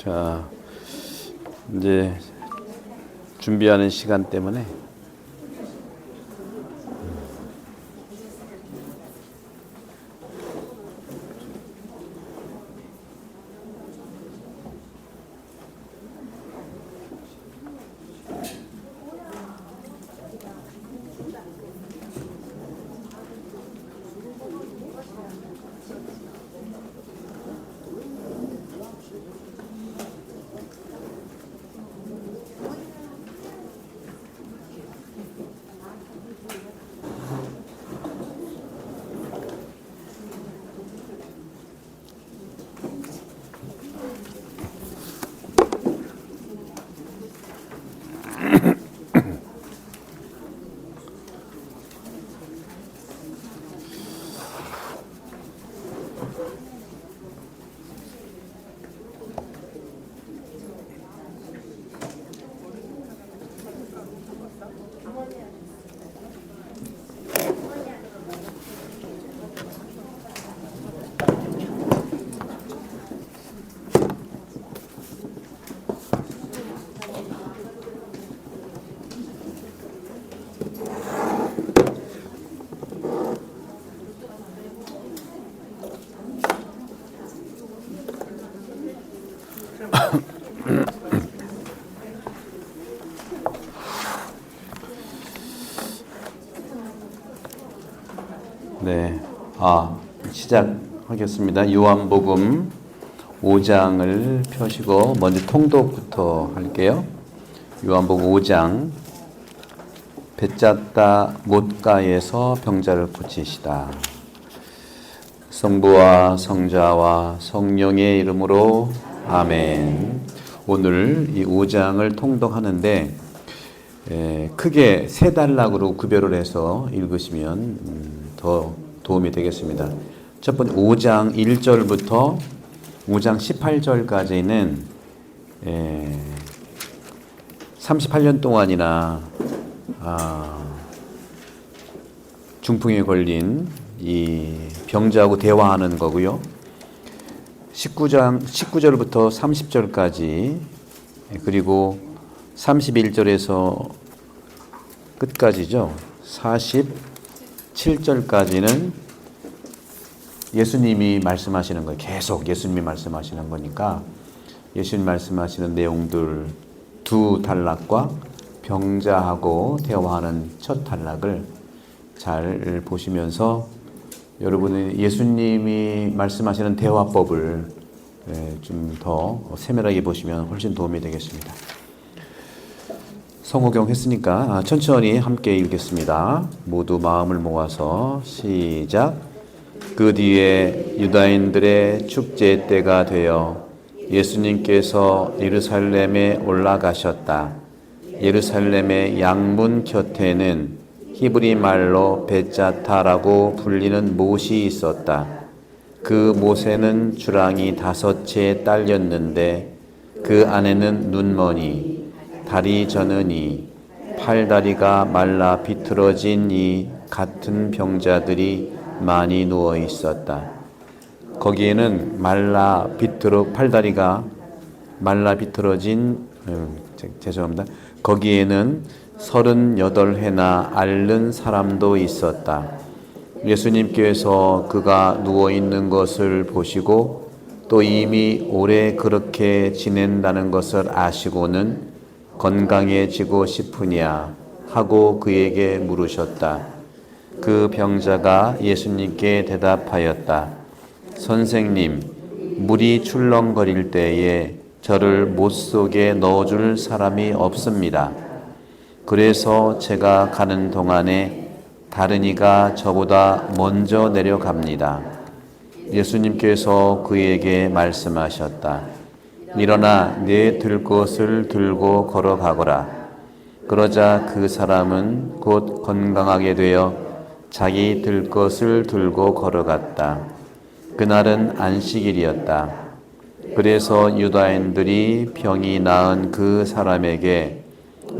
자, 이제 준비하는 시간 때문에 네, 시작하겠습니다. 요한복음 5장을 펴시고 먼저 통독부터 할게요. 요한복음 5장. 벳zat다 못가에서 병자를 고치시다. 성부와 성자와 성령의 이름으로 아멘. 오늘 이 5장을 통독하는데 크게 세 단락으로 구별을 해서 읽으시면 더 도움이 되겠습니다. 첫 번째 5장 1절부터 5장 18절까지는 38년 동안이나 중풍에 걸린 이 병자하고 대화하는 거고요. 19절부터 30절까지 그리고 31절에서 끝까지죠. 47절까지는 예수님이 말씀하시는 거예요. 계속 예수님이 말씀하시는 거니까 예수님 말씀하시는 내용들 두 단락과 병자하고 대화하는 첫 단락을 잘 보시면서 여러분이 예수님이 말씀하시는 대화법을 좀 더 세밀하게 보시면 훨씬 도움이 되겠습니다. 성호경 했으니까 천천히 함께 읽겠습니다. 모두 마음을 모아서 시작. 그 뒤에 유다인들의 축제 때가 되어 예수님께서 예루살렘에 올라가셨다. 예루살렘의 양문 곁에는 히브리 말로 벳자타라고 불리는 못이 있었다. 그 못에는 주랑이 5채 딸렸는데 그 안에는 눈머니, 다리 저는이, 팔다리가 말라 비틀어진 이 같은 병자들이 많이 누워 있었다. 거기에는 팔다리가 말라 비틀어진 죄송합니다. 거기에는 38해나 앓는 사람도 있었다. 예수님께서 그가 누워 있는 것을 보시고 또 이미 오래 그렇게 지낸다는 것을 아시고는 건강해지고 싶으냐 하고 그에게 물으셨다. 그 병자가 예수님께 대답하였다. 선생님, 물이 출렁거릴 때에 저를 못 속에 넣어줄 사람이 없습니다. 그래서 제가 가는 동안에 다른 이가 저보다 먼저 내려갑니다. 예수님께서 그에게 말씀하셨다. 일어나 네 들 것을 들고 걸어가거라. 그러자 그 사람은 곧 건강하게 되어 자기 들 것을 들고 걸어갔다. 그날은 안식일이었다. 그래서 유다인들이 병이 나은 그 사람에게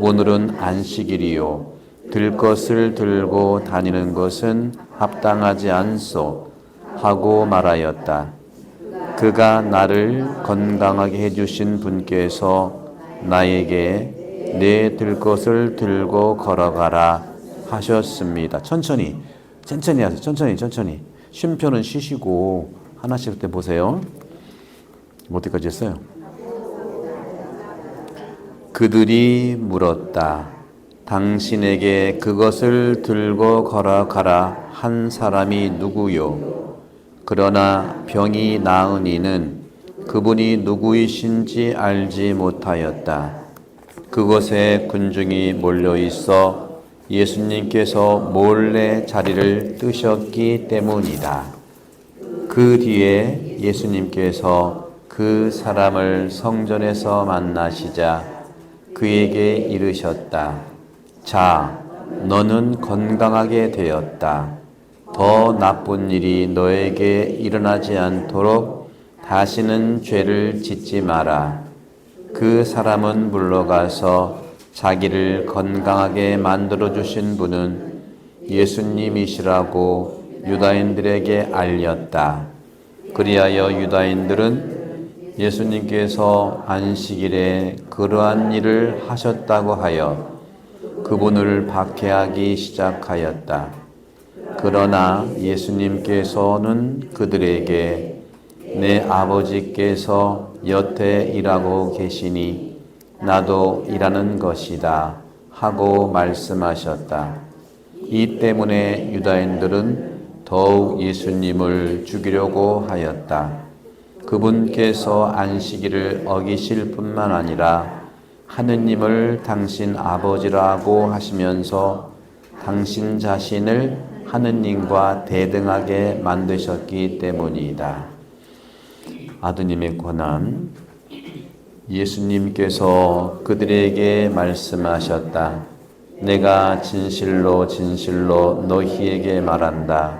오늘은 안식일이요. 들 것을 들고 다니는 것은 합당하지 않소 하고 말하였다. 그가 나를 건강하게 해주신 분께서 나에게 내 들 것을 들고 걸어가라 하셨습니다. 천천히 하세요. 천천히. 쉼표는 쉬시고 하나씩 때 보세요. 어디까지 했어요? 그들이 물었다. 당신에게 그것을 들고 걸어가라 한 사람이 누구요? 그러나 병이 나은 이는 그분이 누구이신지 알지 못하였다. 그곳에 군중이 몰려 있어 예수님께서 몰래 자리를 뜨셨기 때문이다. 그 뒤에 예수님께서 그 사람을 성전에서 만나시자 그에게 이르셨다. 자, 너는 건강하게 되었다. 더 나쁜 일이 너에게 일어나지 않도록 다시는 죄를 짓지 마라. 그 사람은 물러가서 자기를 건강하게 만들어주신 분은 예수님이시라고 유다인들에게 알렸다. 그리하여 유다인들은 예수님께서 안식일에 그러한 일을 하셨다고 하여 그분을 박해하기 시작하였다. 그러나 예수님께서는 그들에게 내 아버지께서 여태 일하고 계시니 나도 일하는 것이다 하고 말씀하셨다. 이 때문에 유다인들은 더욱 예수님을 죽이려고 하였다. 그분께서 안식일을 어기실 뿐만 아니라 하느님을 당신 아버지라고 하시면서 당신 자신을 하느님과 대등하게 만드셨기 때문이다. 아드님의 권한. 예수님께서 그들에게 말씀하셨다. 내가 진실로 너희에게 말한다.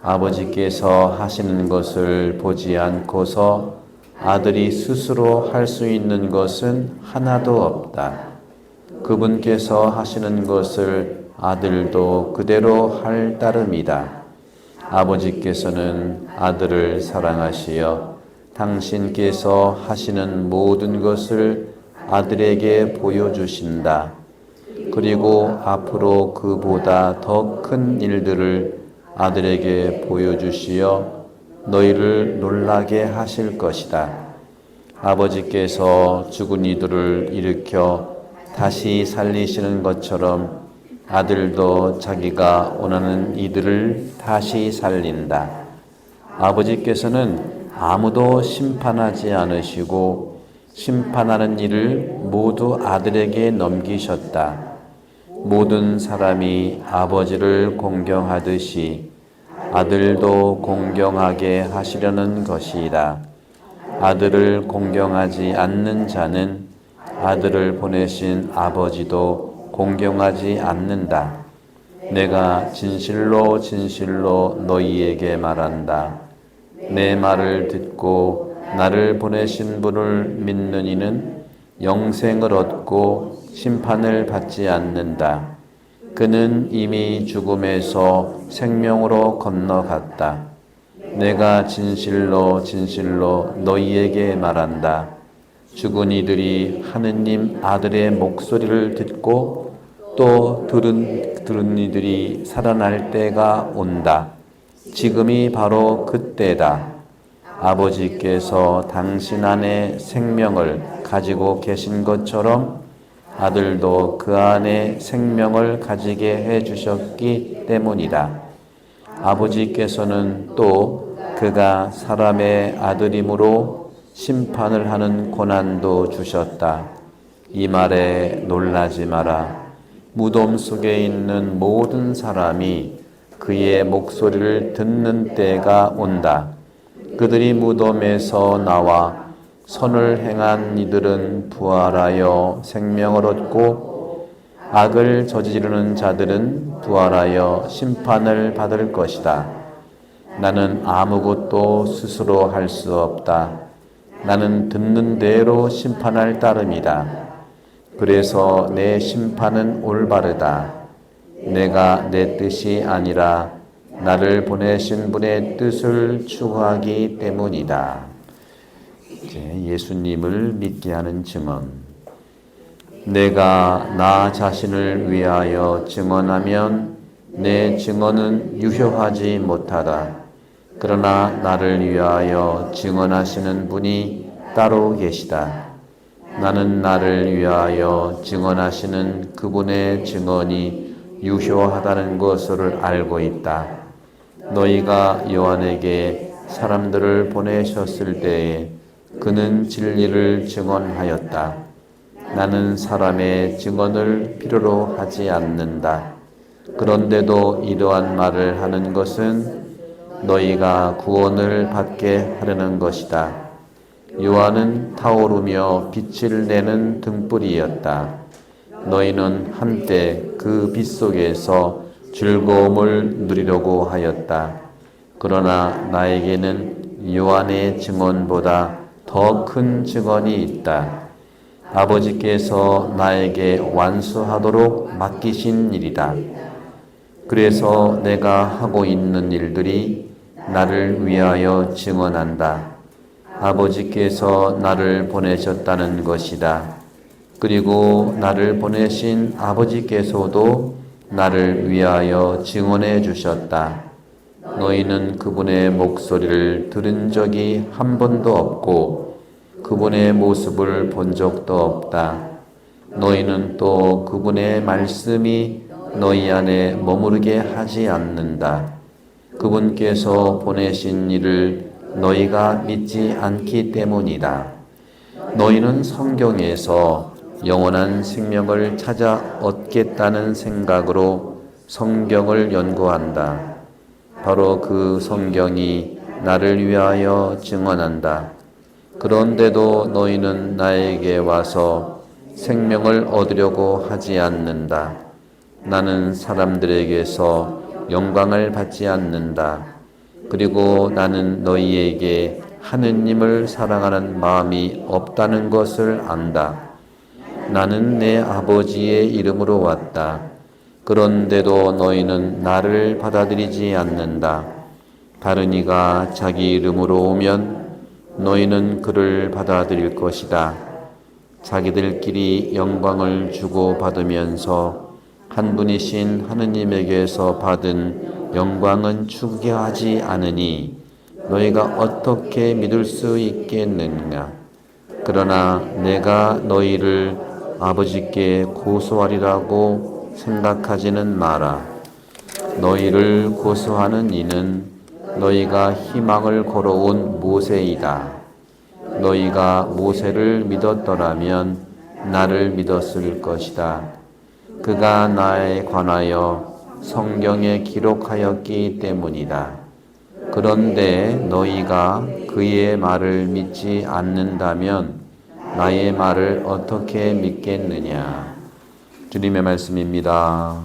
아버지께서 하시는 것을 보지 않고서 아들이 스스로 할 수 있는 것은 하나도 없다. 그분께서 하시는 것을 아들도 그대로 할 따름이다. 아버지께서는 아들을 사랑하시어 당신께서 하시는 모든 것을 아들에게 보여주신다. 그리고 앞으로 그보다 더 큰 일들을 아들에게 보여주시어 너희를 놀라게 하실 것이다. 아버지께서 죽은 이들을 일으켜 다시 살리시는 것처럼 아들도 자기가 원하는 이들을 다시 살린다. 아버지께서는 아무도 심판하지 않으시고 심판하는 일을 모두 아들에게 넘기셨다. 모든 사람이 아버지를 공경하듯이 아들도 공경하게 하시려는 것이다. 아들을 공경하지 않는 자는 아들을 보내신 아버지도 공경하지 않는다. 내가 진실로 너희에게 말한다. 내 말을 듣고 나를 보내신 분을 믿는 이는 영생을 얻고 심판을 받지 않는다. 그는 이미 죽음에서 생명으로 건너갔다. 내가 진실로 너희에게 말한다. 죽은 이들이 하느님 아들의 목소리를 듣고 또 들은 이들이 살아날 때가 온다. 지금이 바로 그때다. 아버지께서 당신 안에 생명을 가지고 계신 것처럼 아들도 그 안에 생명을 가지게 해주셨기 때문이다. 아버지께서는 또 그가 사람의 아들이므로 심판을 하는 고난도 주셨다. 이 말에 놀라지 마라. 무덤 속에 있는 모든 사람이 그의 목소리를 듣는 때가 온다. 그들이 무덤에서 나와 선을 행한 이들은 부활하여 생명을 얻고 악을 저지르는 자들은 부활하여 심판을 받을 것이다. 나는 아무것도 스스로 할 수 없다. 나는 듣는 대로 심판할 따름이다. 그래서 내 심판은 올바르다. 내가 내 뜻이 아니라 나를 보내신 분의 뜻을 추구하기 때문이다. 이제 예수님을 믿게 하는 증언. 내가 나 자신을 위하여 증언하면 내 증언은 유효하지 못하다. 그러나 나를 위하여 증언하시는 분이 따로 계시다. 나는 나를 위하여 증언하시는 그분의 증언이 유효하다는 것을 알고 있다. 너희가 요한에게 사람들을 보내셨을 때에 그는 진리를 증언하였다. 나는 사람의 증언을 필요로 하지 않는다. 그런데도 이러한 말을 하는 것은 너희가 구원을 받게 하려는 것이다. 요한은 타오르며 빛을 내는 등불이었다. 너희는 한때 그 빛 속에서 즐거움을 누리려고 하였다. 그러나 나에게는 요한의 증언보다 더 큰 증언이 있다. 아버지께서 나에게 완수하도록 맡기신 일이다. 그래서 내가 하고 있는 일들이 나를 위하여 증언한다. 아버지께서 나를 보내셨다는 것이다. 그리고 나를 보내신 아버지께서도 나를 위하여 증언해 주셨다. 너희는 그분의 목소리를 들은 적이 한 번도 없고 그분의 모습을 본 적도 없다. 너희는 또 그분의 말씀이 너희 안에 머무르게 하지 않는다. 그분께서 보내신 이를 너희가 믿지 않기 때문이다. 너희는 성경에서 영원한 생명을 찾아 얻겠다는 생각으로 성경을 연구한다. 바로 그 성경이 나를 위하여 증언한다. 그런데도 너희는 나에게 와서 생명을 얻으려고 하지 않는다. 나는 사람들에게서 영광을 받지 않는다. 그리고 나는 너희에게 하느님을 사랑하는 마음이 없다는 것을 안다. 나는 내 아버지의 이름으로 왔다. 그런데도 너희는 나를 받아들이지 않는다. 다른 이가 자기 이름으로 오면 너희는 그를 받아들일 것이다. 자기들끼리 영광을 주고 받으면서 한 분이신 하느님에게서 받은 영광은 추구하지 않으니 너희가 어떻게 믿을 수 있겠느냐. 그러나 내가 너희를 아버지께 고소하리라고 생각하지는 마라. 너희를 고소하는 이는 너희가 희망을 걸어온 모세이다. 너희가 모세를 믿었더라면 나를 믿었을 것이다. 그가 나에 관하여 성경에 기록하였기 때문이다. 그런데 너희가 그의 말을 믿지 않는다면 나의 말을 어떻게 믿겠느냐. 주님의 말씀입니다.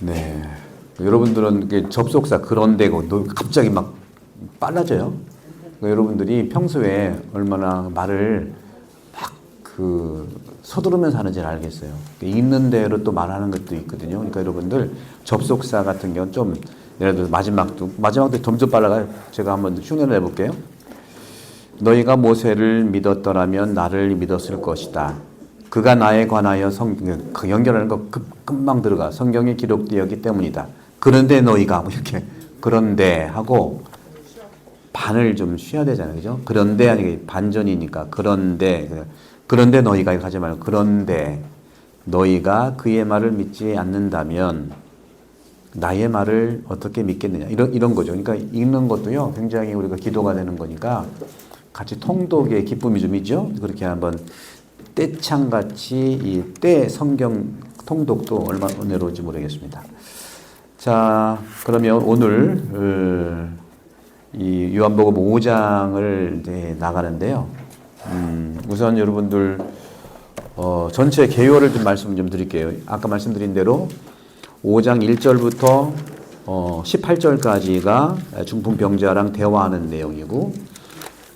네, 여러분들은 접속사 그런데고 갑자기 막 빨라져요. 여러분들이 평소에 얼마나 말을 막 서두르면서 하는지를 알겠어요. 읽는 대로 또 말하는 것도 있거든요. 그러니까 여러분들 접속사 같은 경우는 좀 예를 들어 마지막도 점점 빨라가요. 제가 한번 흉내를 내볼게요. 너희가 모세를 믿었더라면 나를 믿었을 것이다. 그가 나에 관하여 그 연결하는 거 금방 들어가. 성경에 기록되었기 때문이다. 그런데 너희가 뭐 이렇게 그런데 하고 반을 좀 쉬어야 되잖아요. 그죠? 그런데 아니 반전이니까 그런데 너희가 하지 말고 그런데 너희가 그의 말을 믿지 않는다면 나의 말을 어떻게 믿겠느냐. 이런 거죠. 그러니까 읽는 것도요. 굉장히 우리가 기도가 되는 거니까 같이 통독의 기쁨이 좀 있죠. 그렇게 한번 떼창같이 이 떼 성경 통독도 얼마나 은혜로운지 모르겠습니다. 자, 그러면 오늘 이 요한복음 5장을 이제 나가는데요. 우선 여러분들 전체 개요를 좀 말씀 좀 드릴게요. 아까 말씀드린 대로 5장 1절부터 18절까지가 중풍병자랑 대화하는 내용이고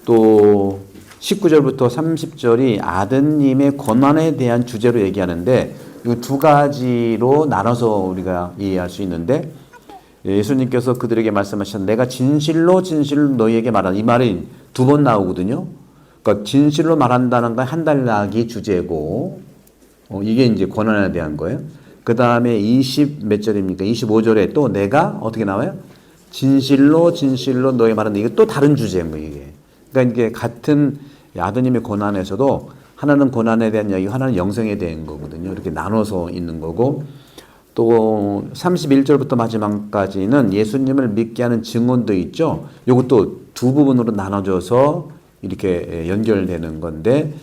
또 19절부터 30절이 아드님의 권한에 대한 주제로 얘기하는데 이 두 가지로 나눠서 우리가 이해할 수 있는데 예수님께서 그들에게 말씀하신 내가 진실로 진실로 너희에게 말하는 이 말이 두 번 나오거든요. 그러니까 진실로 말한다는 건 한 달 나기 주제고 이게 이제 고난에 대한 거예요. 그 다음에 20 몇 절입니까? 25절에 또 내가 어떻게 나와요? 진실로 진실로 너희 말하는 이게 또 다른 주제인 거예요. 이게. 그러니까 이게 같은 아드님의 고난에서도 하나는 고난에 대한 이야기, 하나는 영생에 대한 거거든요. 이렇게 나눠서 있는 거고 또 31절부터 마지막까지는 예수님을 믿게 하는 증언도 있죠. 이것도 두 부분으로 나눠져서 이렇게 연결되는 건데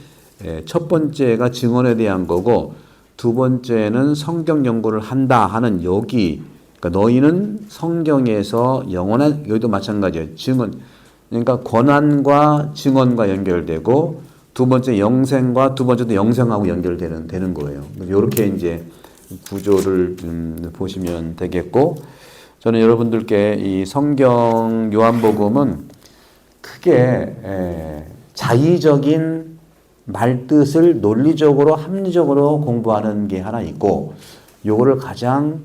첫 번째가 증언에 대한 거고 두 번째는 성경 연구를 한다 하는 여기 그러니까 너희는 성경에서 영원한 여기도 마찬가지예요. 증언 그러니까 권한과 증언과 연결되고 두 번째 영생과 두 번째도 영생하고 연결되는 거예요. 이렇게 이제 구조를 보시면 되겠고 저는 여러분들께 이 성경 요한복음은 크게 자의적인 말뜻을 논리적으로 합리적으로 공부하는 게 하나 있고 요거를 가장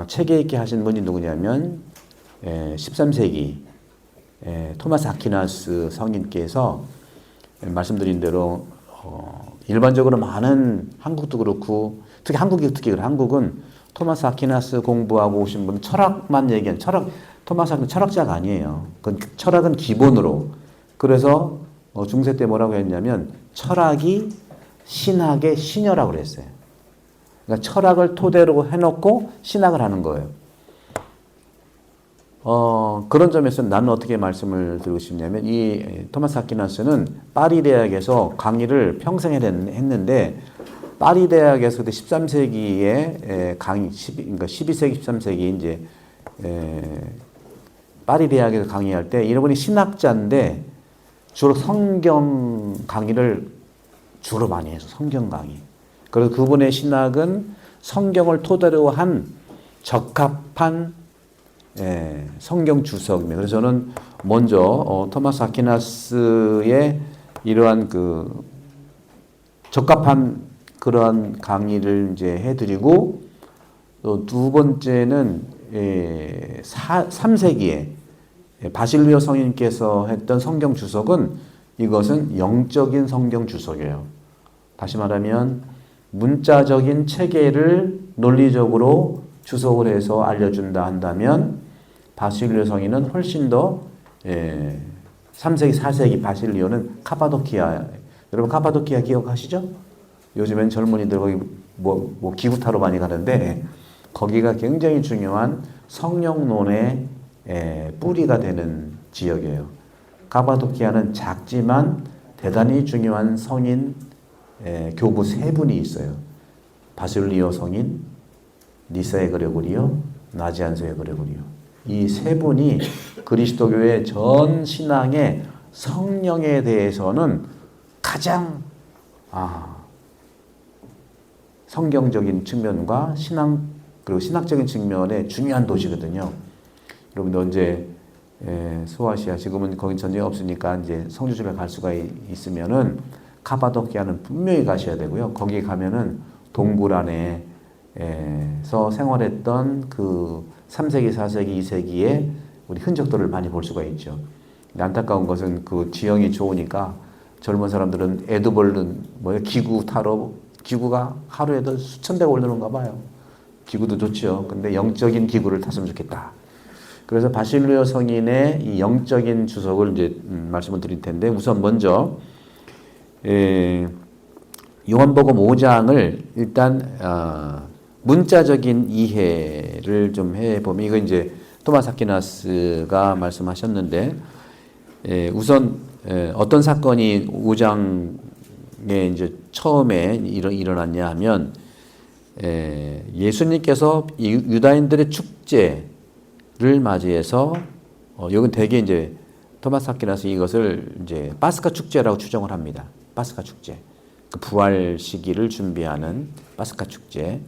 체계 있게 하신 분이 누구냐면 13세기 토마스 아퀴나스 성인께서 말씀드린 대로 일반적으로 많은 한국도 그렇고 특히 한국은 토마스 아퀴나스 공부하고 오신 분 철학만 얘기한 토마스 아퀴나스 철학자가 아니에요. 철학은 기본으로. 그래서 중세 때 뭐라고 했냐면 철학이 신학의 신여라고 그랬어요. 그러니까 철학을 토대로 해놓고 신학을 하는 거예요. 그런 점에서 나는 어떻게 말씀을 드리고 싶냐면 이 토마스 아퀴나스는 파리 대학에서 강의를 평생 했는데 파리 대학에서 그때 13세기에 그러니까 12세기 13세기 이제 파리 대학에서 강의할 때 이분이 신학자인데 주로 성경 강의를 주로 많이 해서 성경 강의. 그래서 그분의 신학은 성경을 토대로 한 적합한 성경 주석입니다. 그래서 저는 먼저 토마스 아퀴나스의 이러한 그 적합한 그러한 강의를 이제 해드리고 또 두 번째는 3세기에 바실리오 성인께서 했던 성경 주석은 이것은 영적인 성경 주석이에요. 다시 말하면 문자적인 체계를 논리적으로 주석을 해서 알려준다 한다면 바실리오 성인은 훨씬 더 3세기, 4세기 바실리오는 카파도키아 여러분 카파도키아 기억하시죠? 요즘엔 젊은이들 거기 뭐 기구 타러 많이 가는데 거기가 굉장히 중요한 성령론의 뿌리가 되는 지역이에요. 카파도키아는 작지만 대단히 중요한 성인 교부 세 분이 있어요. 바실리오 성인, 니사의 그레고리오, 나지안스의 그레고리오. 이 세 분이 그리스도교의 전 신앙의 성령에 대해서는 가장 성경적인 측면과 그리고 신학적인 측면의 중요한 도시거든요. 여러분들 언제 소아시아 지금은 거기 전쟁이 없으니까 이제 성주집에 갈 수가 있으면은 카파도키아는 분명히 가셔야 되고요. 거기 가면은 동굴 안에서 생활했던 그 3세기, 4세기, 2세기의 우리 흔적들을 많이 볼 수가 있죠. 안타까운 것은 그 지형이 좋으니까 젊은 사람들은 에드벌른 기구가 하루에도 수천 대가 오르는가 봐요. 기구도 좋죠. 근데 영적인 기구를 탔으면 좋겠다. 그래서 바실리오 성인의 이 영적인 주석을 이제 말씀을 드릴 텐데 우선 먼저 요한복음 5장을 일단 문자적인 이해를 좀 해보면 이거 이제 토마스 아퀴나스가 말씀하셨는데 우선 어떤 사건이 5장에 이제 처음에 일어났냐 하면 예수님께서 유다인들의 축제를 맞이해서 여긴 대개 이제 토마스 아퀴나스 이것을 이제 파스카 축제라고 추정을 합니다. 파스카 축제. 그 부활 시기를 준비하는 파스카 축제.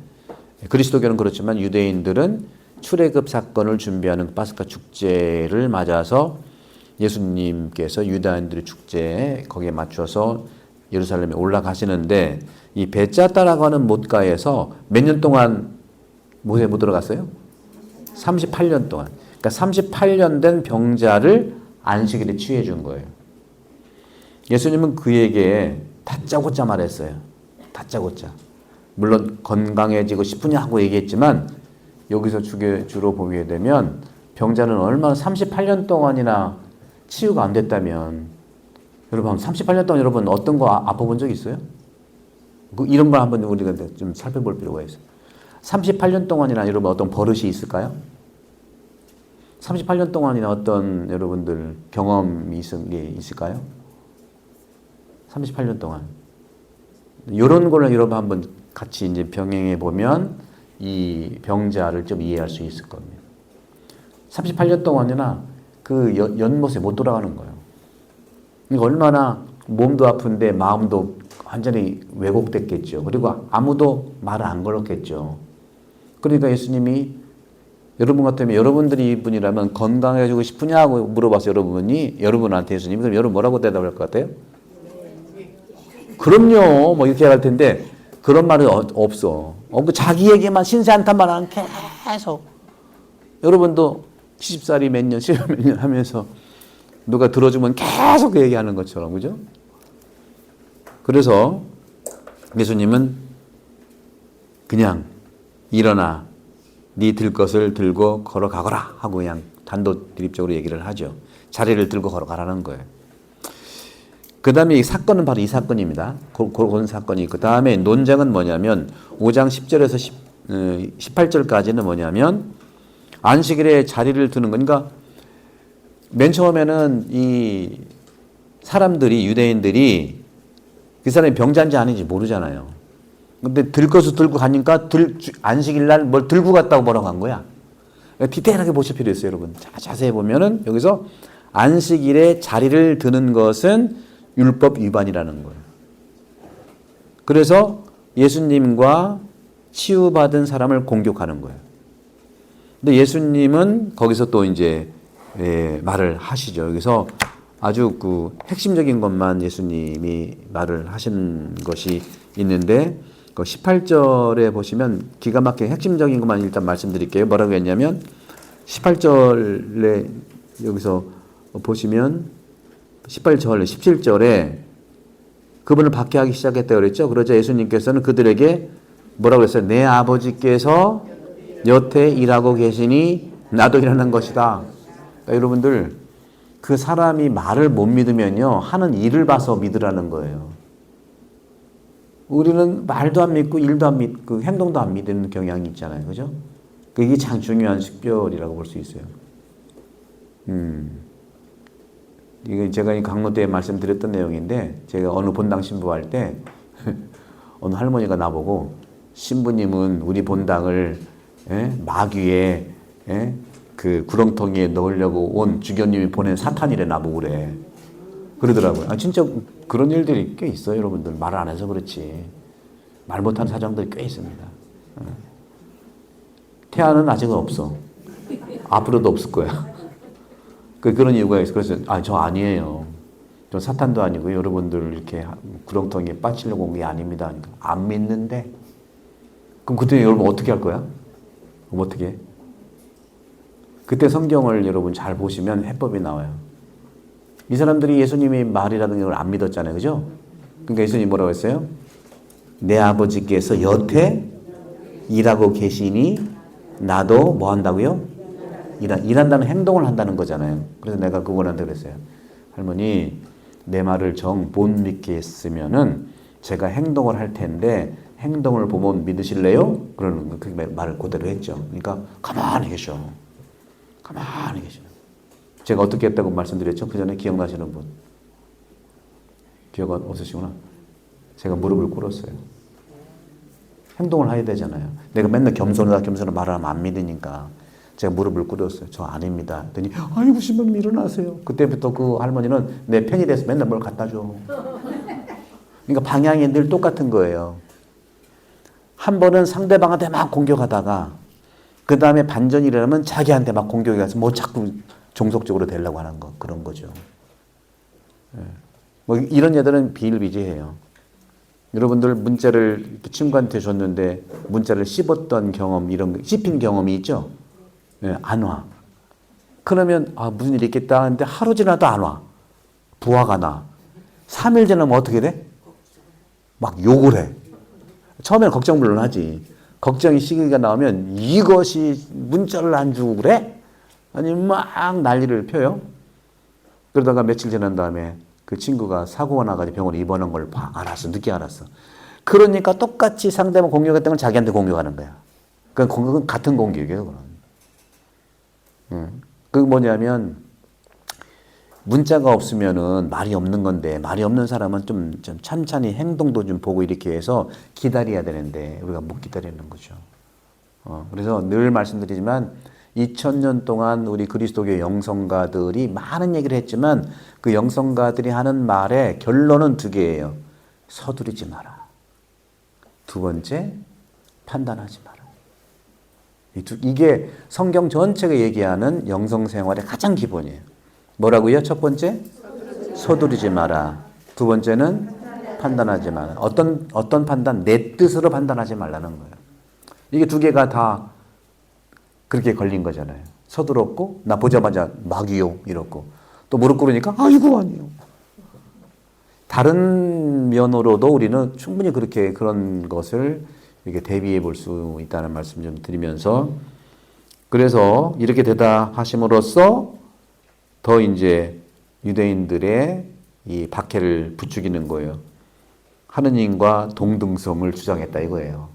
그리스도교는 그렇지만 유대인들은 출애굽 사건을 준비하는 파스카 축제를 맞아서 예수님께서 유다인들의 축제에 거기에 맞춰서 예루살렘에 올라가시는데 이 베짜다라고 하는 못가에서 몇 년 동안 못에 못 들어갔어요? 38년 동안. 그러니까 38년 된 병자를 안식일에 취해 준 거예요. 예수님은 그에게 다짜고짜 말했어요. 다짜고짜. 물론 건강해지고 싶으냐 하고 얘기했지만 여기서 주로 보게 되면 병자는 얼마나 38년 동안이나 치유가 안 됐다면 여러분 38년 동안 여러분 어떤 거 아파본 적 있어요? 이런 걸 한번 우리가 좀 살펴볼 필요가 있어요. 38년 동안이나 여러분 어떤 버릇이 있을까요? 38년 동안이나 어떤 여러분들 경험이 있을까요? 38년 동안. 이런 거를 여러분 한번 같이 이제 병행해 보면 이 병자를 좀 이해할 수 있을 겁니다. 38년 동안이나 그 연못에 못 돌아가는 거예요. 그러니까 얼마나 몸도 아픈데 마음도 완전히 왜곡됐겠죠. 그리고 아무도 말을 안 걸었겠죠. 그러니까 예수님이 여러분 같으면 여러분들이 이분이라면 건강해지고 싶으냐고 물어봐서 여러분한테 예수님이 그럼 여러분 뭐라고 대답할 것 같아요? 그럼요. 뭐 이렇게 할 텐데 그런 말은 없어. 자기에게만 신세한탄만 계속. 여러분도 70살이 몇 년, 10몇 년 하면서 누가 들어주면 계속 그 얘기하는 것처럼, 그죠? 그래서 예수님은 그냥 일어나 네 들 것을 들고 걸어가거라 하고 그냥 단도직입적으로 얘기를 하죠. 자리를 들고 걸어가라는 거예요. 그 다음에 이 사건은 바로 이 사건입니다. 그런 사건이 있고, 그 다음에 논쟁은 뭐냐면 5장 10절에서 18절까지는 뭐냐면 안식일에 자리를 드는 거니까 맨 처음에는 이 사람들이 유대인들이 그 사람이 병자인지 아닌지 모르잖아요. 근데 들 것을 들고 가니까 안식일 날 뭘 들고 갔다고 뭐라고 한 거야. 디테일하게 보실 필요 있어요, 여러분. 자세히 보면은 여기서 안식일에 자리를 드는 것은 율법 위반이라는 거예요. 그래서 예수님과 치유받은 사람을 공격하는 거예요. 근데 예수님은 거기서 또 이제 말을 하시죠. 여기서 아주 그 핵심적인 것만 예수님이 말을 하신 것이 있는데, 그 18절에 보시면 기가 막히게 핵심적인 것만 일단 말씀드릴게요. 뭐라고 했냐면 18절에 여기서 보시면 18절, 17절에 그분을 박해하기 시작했다고 그랬죠. 그러자 예수님께서는 그들에게 뭐라고 했어요? 내 아버지께서 여태 일하고 계시니 나도 일하는 것이다. 그러니까 여러분들 그 사람이 말을 못 믿으면요 하는 일을 봐서 믿으라는 거예요. 우리는 말도 안 믿고 일도 안 믿고 행동도 안 믿는 경향이 있잖아요. 그죠? 그게 참 중요한 식별이라고 볼 수 있어요. 이거 제가 이 강로 때 말씀드렸던 내용인데, 제가 어느 본당 신부할 때 어느 할머니가 나보고 신부님은 우리 본당을 마귀의 그 구렁텅이에 넣으려고 온 주교님이 보낸 사탄이래 나보고 그래. 그러더라고요. 진짜 그런 일들이 꽤 있어요, 여러분들. 말을 안 해서 그렇지. 말 못하는 사정들이 꽤 있습니다. 태아는 아직은 없어. 앞으로도 없을 거야. 그런 이유가 있어. 그래서 저 아니에요. 저 사탄도 아니고 여러분들 이렇게 구렁텅이에 빠치려고 온 게 아닙니다. 그러니까 안 믿는데. 그럼 그때 여러분 어떻게 할 거야? 그럼 어떻게 해? 그때 성경을 여러분 잘 보시면 해법이 나와요. 이 사람들이 예수님이 말이라는 걸 안 믿었잖아요. 그죠? 그러니까 예수님이 뭐라고 했어요? 내 아버지께서 여태 일하고 계시니 나도 뭐 한다고요? 일한다는 행동을 한다는 거잖아요. 그래서 내가 그분한테 그랬어요. 할머니, 내 말을 정 못 믿게 했으면은 제가 행동을 할 텐데 행동을 보면 믿으실래요? 그러는 그 말을 그대로 했죠. 그러니까 가만히 계셔. 가만히 계셔. 제가 어떻게 했다고 말씀드렸죠? 그 전에 기억나시는 분? 기억 없으시구나. 제가 무릎을 꿇었어요. 행동을 해야 되잖아요. 내가 맨날 겸손하다 말하면 안 믿으니까 제가 무릎을 꿇었어요. 저 아닙니다. 그랬더니 아이고 신부님 일어나세요. 그때부터 그 할머니는 내 팬이 돼서 맨날 뭘 갖다 줘. 그러니까 방향이 늘 똑같은 거예요. 한 번은 상대방한테 막 공격하다가 그 다음에 반전이 일어나면 자기한테 막 공격이 가서 뭐 자꾸 종속적으로 되려고 하는 거, 그런 거죠. 뭐 이런 애들은 비일비재해요. 여러분들 문자를 친구한테 줬는데 문자를 씹었던 경험, 이런 씹힌 경험이 있죠? 예, 안 와. 그러면 무슨 일이 있겠다 하는데 하루 지나도 안 와. 부하가 나. 3일 지나면 어떻게 돼? 막 욕을 해. 처음에는 걱정 물론 하지. 걱정이 시기가 나오면 이것이 문자를 안 주고 그래? 아니면 막 난리를 펴요. 그러다가 며칠 지난 다음에 그 친구가 사고가 나가지고 병원에 입원한 걸 알았어. 늦게 알았어. 그러니까 똑같이 상대방 공격했던 걸 자기한테 공격하는 거야. 그건 같은 공격이에요. 그건. 그게 뭐냐면 문자가 없으면은 말이 없는 건데 말이 없는 사람은 좀 찬찬히 행동도 좀 보고 이렇게 해서 기다려야 되는데 우리가 못 기다리는 거죠. 그래서 늘 말씀드리지만 2000년 동안 우리 그리스도교 영성가들이 많은 얘기를 했지만 그 영성가들이 하는 말의 결론은 두 개예요. 서두르지 마라. 두 번째, 판단하지 마라. 이게 성경 전체가 얘기하는 영성생활의 가장 기본이에요. 뭐라고요? 첫 번째, 서두르지 마라. 두 번째는 판단하지 마라. 어떤 판단? 내 뜻으로 판단하지 말라는 거예요. 이게 두 개가 다 그렇게 걸린 거잖아요. 서두렀고, 나 보자마자 막이요, 이렇고. 또 무릎 꿇으니까, 아이고, 아니요. 다른 면으로도 우리는 충분히 그런 것을 이렇게 대비해 볼 수 있다는 말씀 좀 드리면서, 그래서 이렇게 대답하심으로써 더 이제 유대인들의 이 박해를 부추기는 거예요. 하느님과 동등성을 주장했다 이거예요.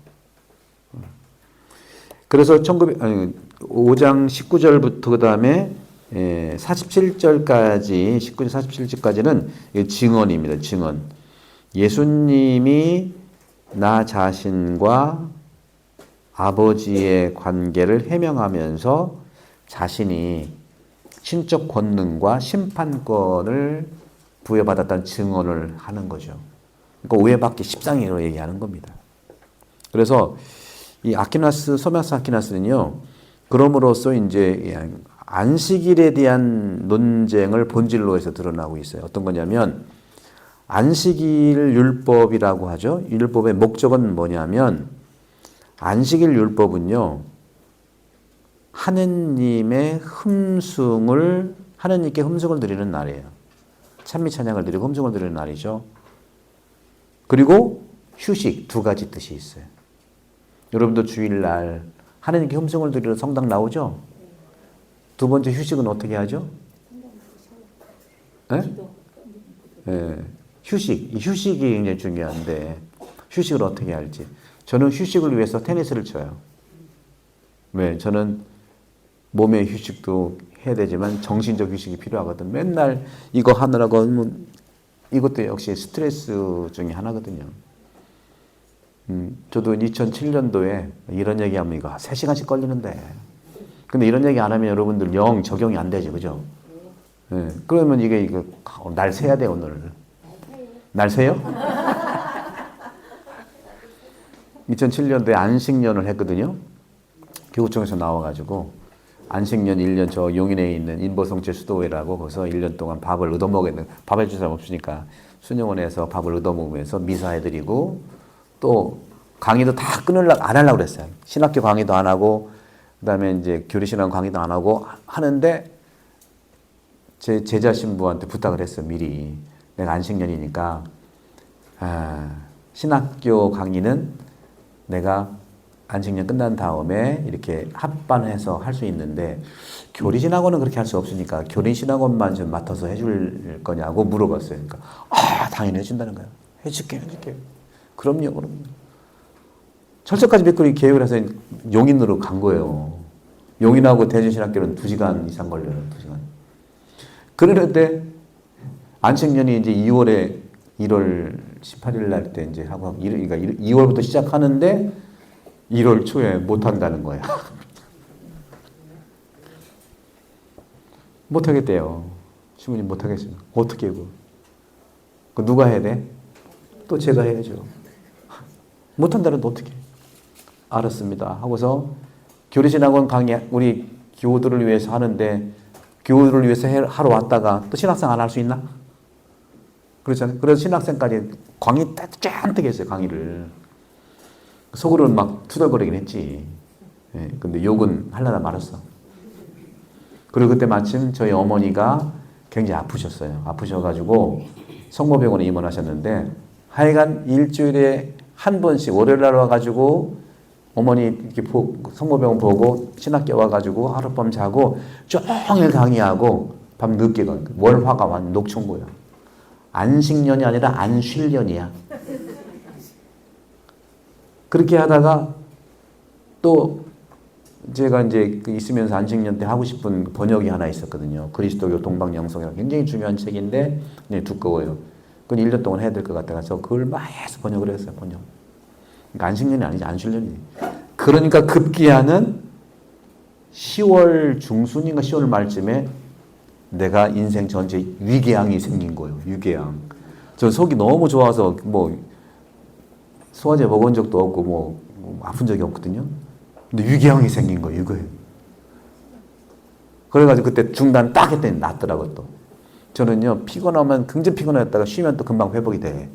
그래서 5장 19절부터 그 다음에 47절까지 19절 47절까지는 증언입니다. 증언. 예수님이 나 자신과 아버지의 관계를 해명하면서 자신이 신적 권능과 심판권을 부여받았다는 증언을 하는 거죠. 그러니까 오해받기 십상이라고 얘기하는 겁니다. 그래서 이 소마스 아퀴나스는요, 그럼으로써 이제 안식일에 대한 논쟁을 본질로 해서 드러나고 있어요. 어떤 거냐면, 안식일 율법이라고 하죠. 율법의 목적은 뭐냐면, 안식일 율법은요, 하느님께 흠숭을 드리는 날이에요. 찬미 찬양을 드리고 흠숭을 드리는 날이죠. 그리고 휴식, 두 가지 뜻이 있어요. 여러분도 주일날 하느님께 흠숭을 드리러 성당 나오죠? 두 번째 휴식은 어떻게 하죠? 네? 네. 휴식이 굉장히 중요한데 휴식을 어떻게 할지. 저는 휴식을 위해서 테니스를 쳐요. 왜? 저는 몸의 휴식도 해야 되지만 정신적 휴식이 필요하거든. 맨날 이거 하느라고 이것도 역시 스트레스 중에 하나거든요. 저도 2007년도에 이런 얘기하면 이거 3시간씩 걸리는데. 근데 이런 얘기 안 하면 여러분들 영 적용이 안 되죠. 그죠? 네. 그러면 이거 날 세야 돼, 오늘. 날 세요? 2007년도에 안식년을 했거든요. 교구청에서 나와가지고 안식년 1년 저 용인에 있는 인보성체 수도회라고 거기서 1년 동안 밥을 얻어먹었는데 밥 해줄 사람 없으니까 수녀원에서 밥을 얻어먹으면서 미사해드리고 또 강의도 다 안 하려고 그랬어요. 신학교 강의도 안 하고 그다음에 이제 교리신학 강의도 안 하고 하는데 제 제자 신부한테 부탁을 했어요. 미리. 내가 안식년이니까 신학교 강의는 내가 안식년 끝난 다음에 이렇게 합반해서 할 수 있는데 교리신학원은 그렇게 할 수 없으니까 교리신학원만 좀 맡아서 해줄 거냐고 물어봤어요. 그러니까 당연히 해준다는 거예요. 해줄게. 그럼요. 철석까지 믿고 계획을 해서 용인으로 간 거예요. 용인하고 대전신학교는 2시간 이상 걸려요. 2시간. 그러는데 안식년이 이제 1월 18일 날 때 이제 하고 그러니까 2월부터 시작하는데 1월 초에 못 한다는 거야. 못 하겠대요. 신부님 못 하겠어요. 어떻게 해요? 그 누가 해야 돼? 또 제가 해야죠. 못 한다는데 어떻게? 알았습니다. 하고서 교리신학원 강의 우리 교우들을 위해서 하는데 교우들을 위해서 하러 왔다가 또 신학생 안 할 수 있나? 그렇잖아요. 그래서 신학생까지 강의 짠뜩 했어요. 강의를. 속으로는 막 투덜거리긴 했지. 예, 근데 욕은 하려다 말았어. 그리고 그때 마침 저희 어머니가 굉장히 아프셨어요. 아프셔가지고 성모병원에 입원하셨는데 하여간 일주일에 한 번씩 월요일 날 와가지고 어머니 이렇게 성모병원 보고 신학교 와가지고 하룻밤 자고 종일 강의하고 밤 늦게 가. 월화가 완 녹청보야. 안식년이 아니라 안쉴년이야. 그렇게 하다가 또 제가 이제 있으면서 안식년 때 하고 싶은 번역이 하나 있었거든요. 그리스도교 동방영성이라는 굉장히 중요한 책인데 굉장히 두꺼워요. 그건 1년 동안 해야 될 것 같아서 그걸 막 해서 번역을 했어요. 번역. 그러니까 안식년이 아니지 안쉴년이. 그러니까 급기야는 10월 중순인가 10월 말쯤에 내가 인생 전체 위궤양이 생긴 거예요. 위궤양. 저 속이 너무 좋아서 뭐 소화제 먹은 적도 없고 뭐 아픈 적이 없거든요. 근데 위궤양이 생긴 거예요. 이거예요. 그래가지고 그때 중단 딱 했더니 낫더라고요. 또. 저는요 피곤하면 굉장히 피곤했다가 쉬면 또 금방 회복이 돼.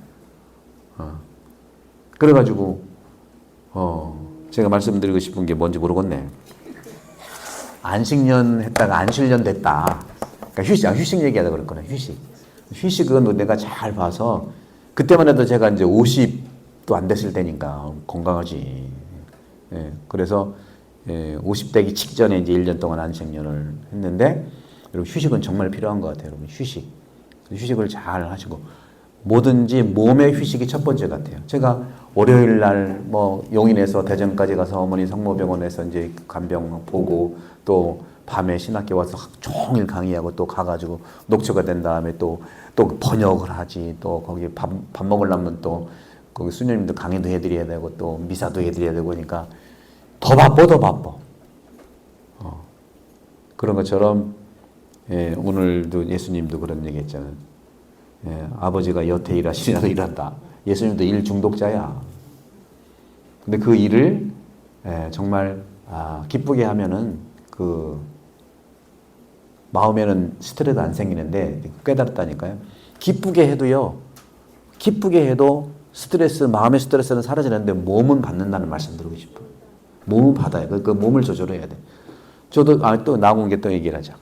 그래가지고 제가 말씀드리고 싶은 게 뭔지 모르겠네. 안식년 했다가 안쉴년 됐다. 그러니까 휴식 얘기하다 그랬구나. 휴식은 내가 잘 봐서 그때만 해도 제가 이제 50도 안 됐을 때니까 건강하지. 예, 그래서 50대기 직전에 이제 1년 동안 안식년을 했는데 여러분 휴식은 정말 필요한 것 같아요. 여러분 휴식을 잘 하시고 뭐든지 몸의 휴식이 첫 번째 같아요. 제가 월요일 날 뭐 용인에서 대전까지 가서 어머니 성모병원에서 이제 간병 보고 또 밤에 신학교 와서 종일 강의하고 또 가가지고 녹초가 된 다음에 또 번역을 하지. 또 거기 밥 먹으려면 또 거기 수녀님들 강의도 해드려야 되고 또 미사도 해드려야 되고 그러니까 더 바빠. 그런 것처럼 오늘도 예수님도 그런 얘기 했잖아요. 아버지가 여태 일하시니 나도 일한다. 예수님도 일 중독자야. 근데 그 일을 정말 기쁘게 하면은 그 마음에는 스트레스 안 생기는데 깨달았다니까요. 기쁘게 해도 마음의 스트레스는 사라지는데 몸은 받는다는 말씀 드리고 싶어요. 몸은 받아요. 그 몸을 조절해야 돼. 저도 또 나온 게 또 얘기를 하자.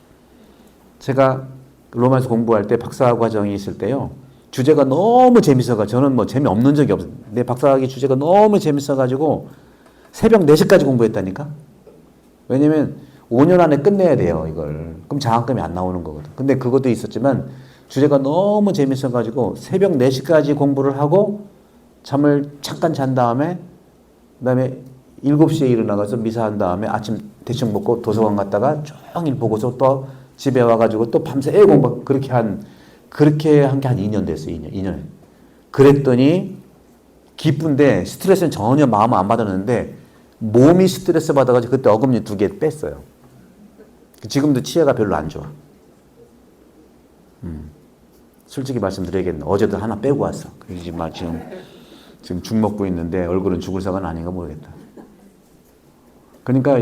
제가 로마에서 공부할 때 박사과정이 있을 때요. 주제가 너무 재밌어가지고 저는 뭐 재미없는 적이 없어요. 내 박사학위 주제가 너무 재밌어가지고 새벽 4시까지 공부했다니까. 왜냐면 5년 안에 끝내야 돼요. 이걸. 그럼 장학금이 안 나오는 거거든. 근데 그것도 있었지만 주제가 너무 재밌어가지고 새벽 4시까지 공부를 하고 잠을 잠깐 잔 다음에 그다음에 7시에 일어나가서 미사한 다음에 아침 대충 먹고 도서관 갔다가 종일 보고서 또 집에 와가지고 또 밤새 공부 그렇게 한 게 한 2년 됐어요. 2년. 그랬더니 기쁜데 스트레스는 전혀 마음 안 받았는데 몸이 스트레스 받아가지고 그때 어금니 2개 뺐어요. 지금도 치아가 별로 안 좋아. 솔직히 말씀드려야겠네. 어제도 하나 빼고 왔어. 지금 죽 먹고 있는데 얼굴은 죽을 사과는 아닌가 모르겠다. 그러니까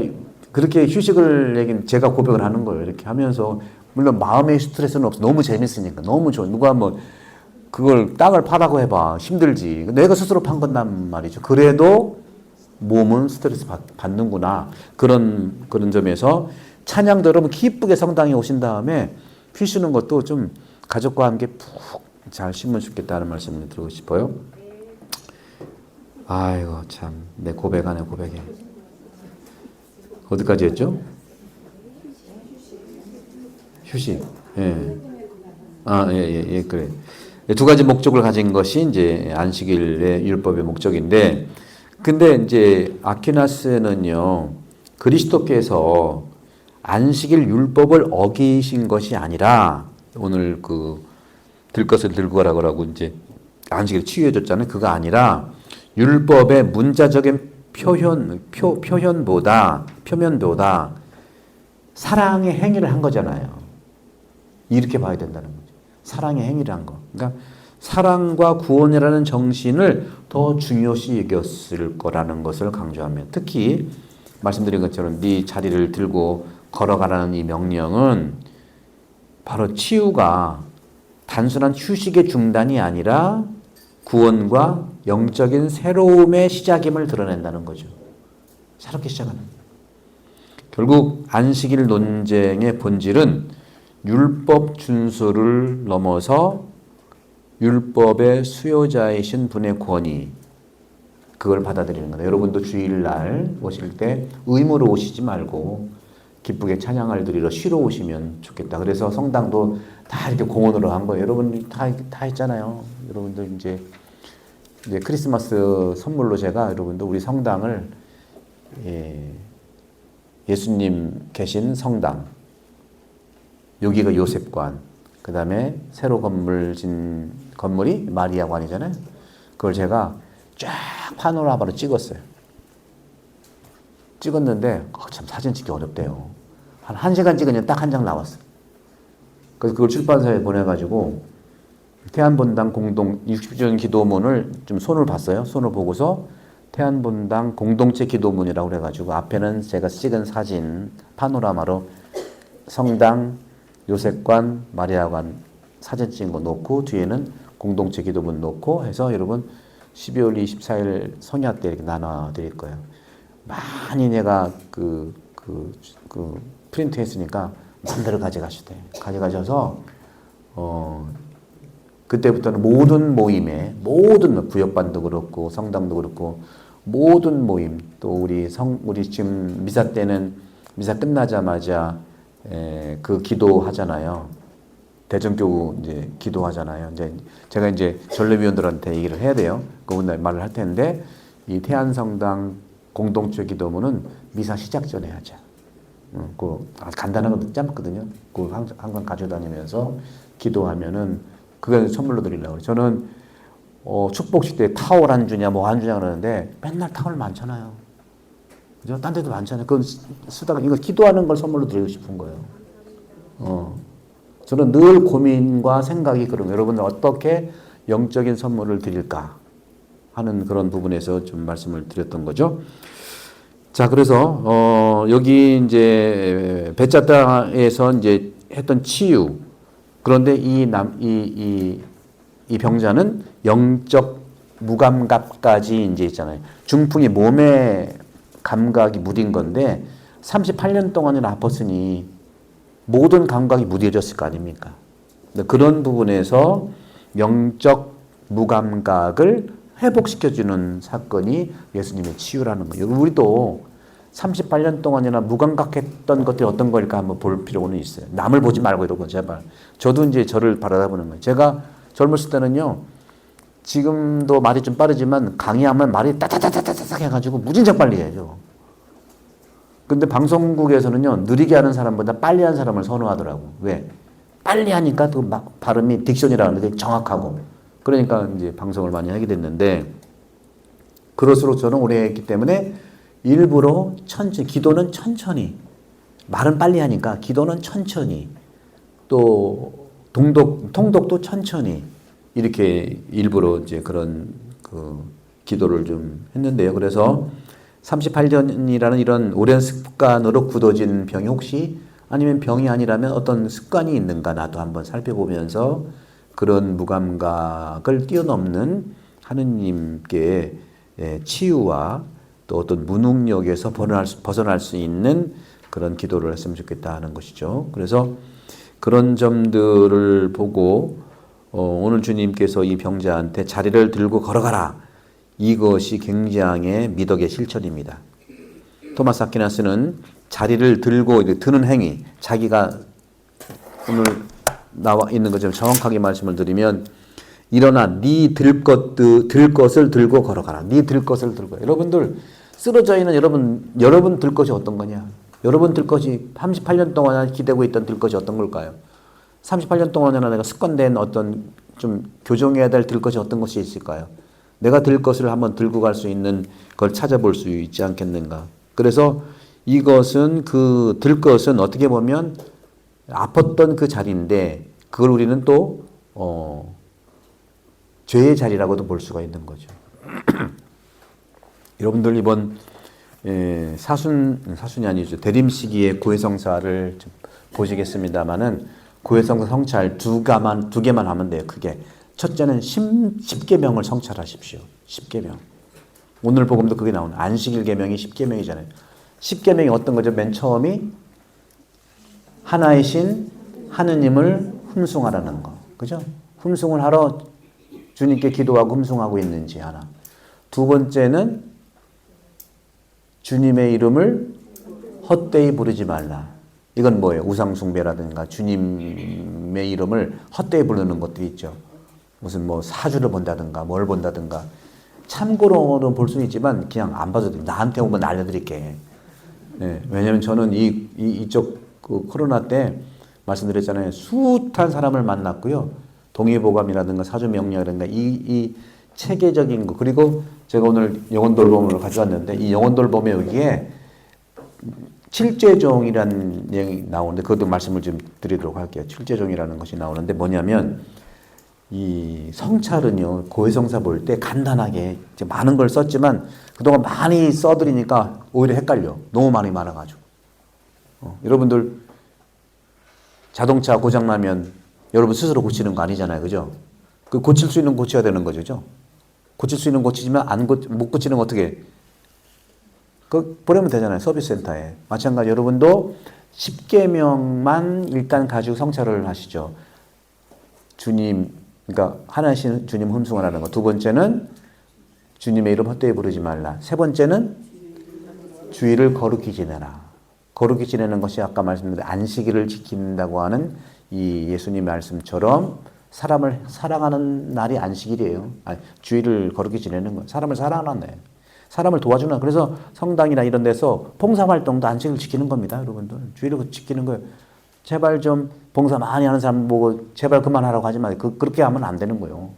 그렇게 휴식을 제가 고백을 하는 거예요. 이렇게 하면서 물론 마음의 스트레스는 없어. 너무 재밌으니까 너무 좋아. 누가 뭐 그걸 땅을 파라고 해봐 힘들지. 내가 스스로 판 건단 말이죠. 그래도 몸은 스트레스 받는구나. 그런 점에서 찬양도 여러분 기쁘게 성당에 오신 다음에 쉬시는 것도 좀 가족과 함께 푹 잘 쉬면 좋겠다는 말씀을 드리고 싶어요. 아이고 참 내 고백하네 고백해. 어디까지 했죠? 휴식. 예. 그래. 2가지 목적을 가진 것이 이제 안식일의 율법의 목적인데, 근데 이제 아퀴나스는요, 그리스도께서 안식일 율법을 어기신 것이 아니라, 오늘 들 것을 들고 가라고 이제 안식일 치유해줬잖아요. 그거 아니라, 율법의 문자적인 표면보다 사랑의 행위를 한 거잖아요. 이렇게 봐야 된다는 거죠. 사랑의 행위를 한 거. 그러니까 사랑과 구원이라는 정신을 더 중요시 여겼을 거라는 것을 강조하며, 특히 말씀드린 것처럼 네 자리를 들고 걸어가라는 이 명령은 바로 치유가 단순한 휴식의 중단이 아니라 구원과 영적인 새로움의 시작임을 드러낸다는 거죠. 새롭게 시작하는. 결국 안식일 논쟁의 본질은 율법 준수를 넘어서 율법의 수요자이신 분의 권위, 그걸 받아들이는 거다. 여러분도 주일날 오실 때 의무로 오시지 말고 기쁘게 찬양을 드리러 쉬러 오시면 좋겠다. 그래서 성당도 다 이렇게 공원으로 한 거예요. 여러분들 다 했잖아요. 여러분들 이제 크리스마스 선물로 제가 여러분들 우리 성당을 예수님 계신 성당, 여기가 요셉관, 그 다음에 새로 짓는 건물이 마리아관이잖아요. 그걸 제가 쫙 파노라마로 찍었어요. 찍었는데 참 사진 찍기 어렵대요. 한 1시간 찍으면 딱 한 장 나왔어요. 그래서 그걸 출판사에 보내가지고 태안본당 공동 60주년 기도문을 좀 손을 봤어요. 손을 보고서 태안본당 공동체 기도문이라고 그래가지고 앞에는 제가 찍은 사진 파노라마로 성당, 요셉관, 마리아관 사진 찍은 거 놓고 뒤에는 공동체 기도문 놓고 해서 여러분 12월 24일 성야 때 이렇게 나눠 드릴 거예요. 많이 내가 프린트 했으니까 마음대로 가져가시대. 가져가셔서 그때부터는 모든 모임에 모든 구역반도 그렇고 성당도 그렇고 모든 모임 또 우리 지금 미사 때는 미사 끝나자마자 그 기도하잖아요. 대전교구 이제 기도하잖아요. 이제 제가 이제 전례위원들한테 얘기를 해야 돼요. 그분들 말을 할 텐데 이 태안성당 공동체 기도문은 미사 시작 전에 하자. 그 간단한 것도 짧거든요. 그 항상 가져다니면서 기도하면은 그걸 선물로 드리려고. 저는 축복식 때 타월 안 주냐 뭐 안 주냐 그러는데 맨날 타월 많잖아요. 그죠? 딴 데도 많잖아요. 그건 쓰다가 이거 기도하는 걸 선물로 드리고 싶은 거예요. 저는 늘 고민과 생각이 그런 거예요. 여러분들 어떻게 영적인 선물을 드릴까 하는 그런 부분에서 좀 말씀을 드렸던 거죠. 자, 그래서 여기 이제 베짜다에서 이제 했던 치유. 그런데 이 병자는 영적 무감각까지 이제 있잖아요. 중풍이 몸에 감각이 무딘 건데 38년 동안이나 아팠으니 모든 감각이 무뎌졌을 거 아닙니까? 그런 부분에서 영적 무감각을 회복시켜주는 사건이 예수님의 치유라는 거예요. 우리도 38년 동안이나 무감각했던 것들이 어떤 걸까 한번 볼 필요는 있어요. 남을 보지 말고 이러고 제발. 저도 이제 저를 바라보는 거예요. 제가 젊었을 때는요. 지금도 말이 좀 빠르지만 강의하면 말이 따다다다다닥 해가지고 무진장 빨리 해요. 근데 방송국에서는요. 느리게 하는 사람보다 빨리 하는 사람을 선호하더라고. 왜? 빨리 하니까 또 막 발음이 딕션이라는 게 정확하고 그러니까 이제 방송을 많이 하게 됐는데 그럴수록 저는 오래 했기 때문에 일부러 천천히 기도는 천천히 말은 빨리 하니까 기도는 천천히 또 통독도 천천히 이렇게 일부러 이제 그런 기도를 좀 했는데요. 그래서 38년이라는 이런 오랜 습관으로 굳어진 병이 혹시 아니면 병이 아니라면 어떤 습관이 있는가 나도 한번 살펴보면서 그런 무감각을 뛰어넘는 하느님께 치유와 또 어떤 무능력에서 벗어날 수 있는 그런 기도를 했으면 좋겠다 하는 것이죠. 그래서 그런 점들을 보고 오늘 주님께서 이 병자한테 자리를 들고 걸어가라. 이것이 굉장히 미덕의 실천입니다. 토마스 아퀴나스는 자리를 들고 드는 행위, 자기가 오늘 나와 있는 것처럼 정확하게 말씀을 드리면 일어나 네 들 것을 들고 걸어가라. 네 들 것을 들고. 여러분들 쓰러져 있는 여러분 들 것이 어떤 거냐? 여러분 들 것이 38년 동안 기대고 있던 들 것이 어떤 걸까요? 38년 동안이나 내가 습관된 어떤 좀 교정해야 될 들 것이 어떤 것이 있을까요? 내가 들 것을 한번 들고 갈 수 있는 걸 찾아볼 수 있지 않겠는가? 그래서 이것은 들 것은 어떻게 보면 아팠던 그 자리인데 그걸 우리는 또 죄의 자리라고도 볼 수가 있는 거죠. 여러분들 이번 사순이 아니죠. 대림 시기의 고해성사를 좀 보시겠습니다만은 고해성사 성찰 두 개만 하면 돼요. 크게. 첫째는 10계명을 성찰하십시오. 10계명. 오늘 복음도 그게 나오는 안식일 계명이 10계명이잖아요. 십계명이 어떤 거죠? 맨 처음이 하나이신 하느님을 흠숭하라는 거. 그죠? 흠숭을 하러 주님께 기도하고 흠숭하고 있는지 하나. 두 번째는 주님의 이름을 헛되이 부르지 말라. 이건 뭐예요? 우상숭배라든가 주님의 이름을 헛되이 부르는 것도 있죠. 무슨 뭐 사주를 본다든가 뭘 본다든가. 참고로는 볼 수는 있지만 그냥 안 봐도 돼. 나한테 오면 알려드릴게. 네, 왜냐면 저는 이쪽 그 코로나 때 말씀드렸잖아요. 숱한 사람을 만났고요. 동의보감이라든가 사주명리라든가 이 체계적인 거. 그리고 제가 오늘 영혼돌봄을 가져왔는데 이 영혼돌봄에 여기에 칠죄종이라는 내용이 나오는데 그것도 말씀을 좀 드리도록 할게요. 칠죄종이라는 것이 나오는데 뭐냐면 이 성찰은요. 고해성사 볼 때 간단하게 이제 많은 걸 썼지만 그동안 많이 써드리니까 오히려 헷갈려. 너무 많이 많아가지고. 여러분들 자동차 고장나면 여러분 스스로 고치는 거 아니잖아요. 그죠? 그 고칠 수 있는 고쳐야 되는 거죠. 고칠 수 있는 고치지만 못 고치는 거 어떻게 그 보내면 되잖아요. 서비스 센터에. 마찬가지 여러분도 10계명만 일단 가지고 성찰을 하시죠. 주님, 그러니까 하나님 주님 흠숭하라는 거. 두 번째는 주님의 이름 헛되이 부르지 말라. 세 번째는 주의를 거룩히 지내라. 거룩히 지내는 것이 아까 말씀드린 안식일을 지킨다고 하는 이 예수님 말씀처럼 사람을 사랑하는 날이 안식일이에요. 주의를 거룩히 지내는 거. 사람을 사랑하는 날. 사람을 도와주는. 그래서 성당이나 이런 데서 봉사활동도 안식을 지키는 겁니다. 여러분들. 주의를 지키는 거예요. 제발 좀 봉사 많이 하는 사람 보고 제발 그만하라고 하지 마세요. 그렇게 하면 안 되는 거예요.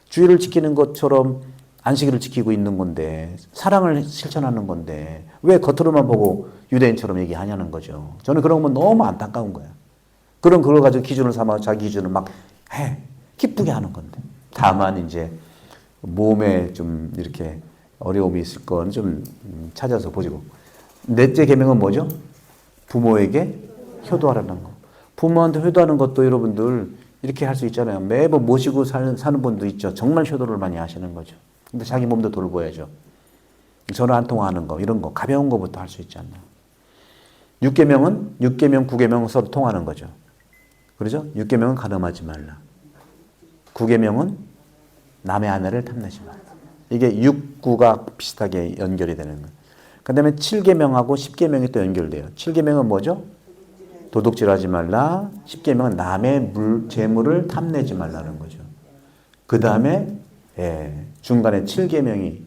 주의를 지키는 것처럼 안식일을 지키고 있는 건데 사랑을 실천하는 건데 왜 겉으로만 보고 유대인처럼 얘기하냐는 거죠. 저는 그런 건 너무 안타까운 거예요. 그런 그걸 가지고 기준을 삼아 자기 기준을 막 해. 기쁘게 하는 건데. 다만 이제 몸에 좀 이렇게 어려움이 있을 건 좀 찾아서 보시고. 넷째 계명은 뭐죠? 부모에게 효도하라는 거. 부모한테 효도하는 것도 여러분들 이렇게 할 수 있잖아요. 매번 모시고 사는 분도 있죠. 정말 효도를 많이 하시는 거죠. 근데 자기 몸도 돌봐야죠. 전화 한 통화하는 거 이런 거 가벼운 거부터 할 수 있지 않나. 6계명은 6계명 9계명 서로 통하는 거죠. 그렇죠? 6계명은 가늠하지 말라. 9계명은 남의 아내를 탐내지 말라. 이게 6, 9가 비슷하게 연결이 되는 거예요. 그 다음에 7계명하고 10계명이 또 연결돼요. 7계명은 뭐죠? 도둑질하지 말라. 10계명은 남의 재물을 탐내지 말라는 거죠. 그 다음에 중간에 7계명이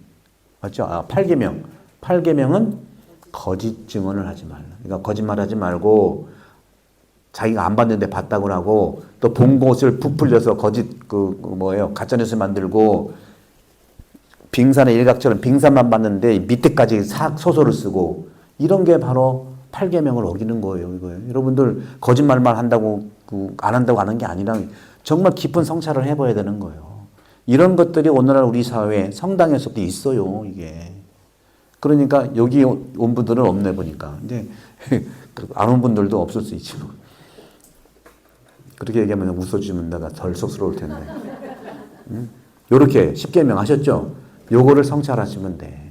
맞죠? 8계명. 8계명은 거짓 증언을 하지 말라. 그러니까 거짓말하지 말고 자기가 안 봤는데 봤다고 하고 또 본 것을 부풀려서 거짓 가짜뉴스 만들고 빙산의 일각처럼 빙산만 봤는데 밑에까지 소설을 쓰고 이런 게 바로 8계명을 어기는 거예요. 이거예요. 여러분들 거짓말만 한다고 안 한다고 하는 게 아니라 정말 깊은 성찰을 해봐야 되는 거예요. 이런 것들이 오늘날 우리 사회에 성당에서도 있어요. 이게. 그러니까 여기 온 분들은 없네 보니까. 이제 안 온 분들도 없을 수 있지. 그렇게 얘기하면 웃어주면 내가 덜 쑥스러울 텐데. 요렇게 10계명 하셨죠? 요거를 성찰하시면 돼.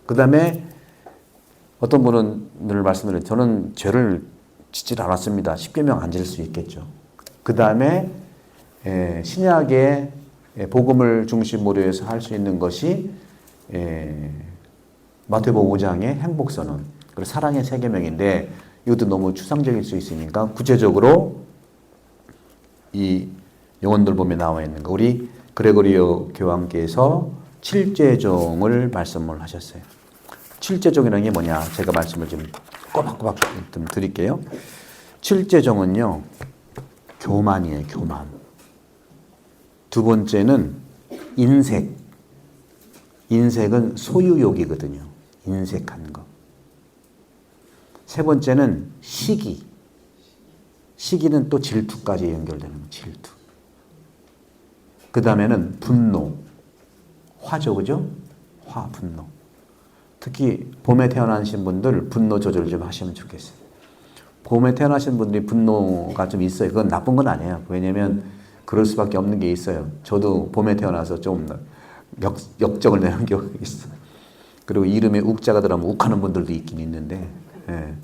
그 다음에 어떤 분은 늘 말씀드려요. 저는 죄를 짓질 않았습니다. 10계명 안 질 수 있겠죠. 그 다음에 신약의 복음을 중심으로 해서 할 수 있는 것이 마태복음 5장의 행복선언 그리고 사랑의 3계명인데 이것도 너무 추상적일 수 있으니까 구체적으로 이 영혼돌봄에 나와 있는 거 우리 그레고리오 교황께서 7죄종을 말씀을 하셨어요. 7죄종이라는 게 뭐냐 제가 말씀을 좀 꼬박꼬박 좀 드릴게요. 7죄종은요 교만이에요. 교만. 두 번째는 인색. 인색은 소유욕이거든요. 인색한 거. 세 번째는 시기. 시기는 또 질투까지 연결되는 거. 질투. 그 다음에는 분노. 화죠. 그죠? 화, 분노. 특히 봄에 태어나신 분들 분노 조절 좀 하시면 좋겠어요. 봄에 태어나신 분들이 분노가 좀 있어요. 그건 나쁜 건 아니에요. 왜냐면 그럴 수밖에 없는 게 있어요. 저도 봄에 태어나서 좀 역정을 내는 경우가 있어요. 그리고 이름에 욱자가 들어가면 욱하는 분들도 있긴 있는데, 예.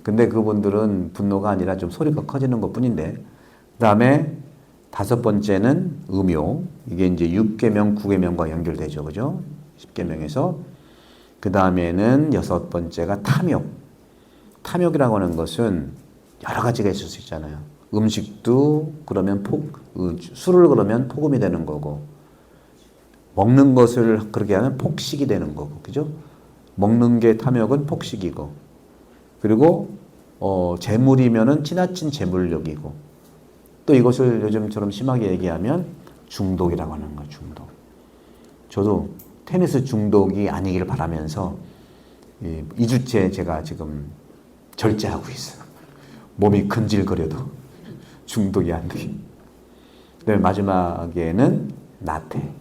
근데 그분들은 분노가 아니라 좀 소리가 커지는 것 뿐인데, 그 다음에 다섯 번째는 음요. 이게 이제 6계명, 9계명과 연결되죠. 그죠? 10계명에서. 그 다음에는 여섯 번째가 탐욕. 탐욕이라고 하는 것은 여러 가지가 있을 수 있잖아요. 음식도 그러면 술을 그러면 폭음이 되는 거고, 먹는 것을 그렇게 하면 폭식이 되는 거고, 그죠? 먹는 게 탐욕은 폭식이고, 그리고 재물이면은 지나친 재물욕이고, 또 이것을 요즘처럼 심하게 얘기하면 중독이라고 하는 거예요. 중독. 저도 테니스 중독이 아니길 바라면서 2주째 제가 지금 절제하고 있어요. 몸이 근질거려도 중독이 안 되게. 그다음에 마지막에는 나태.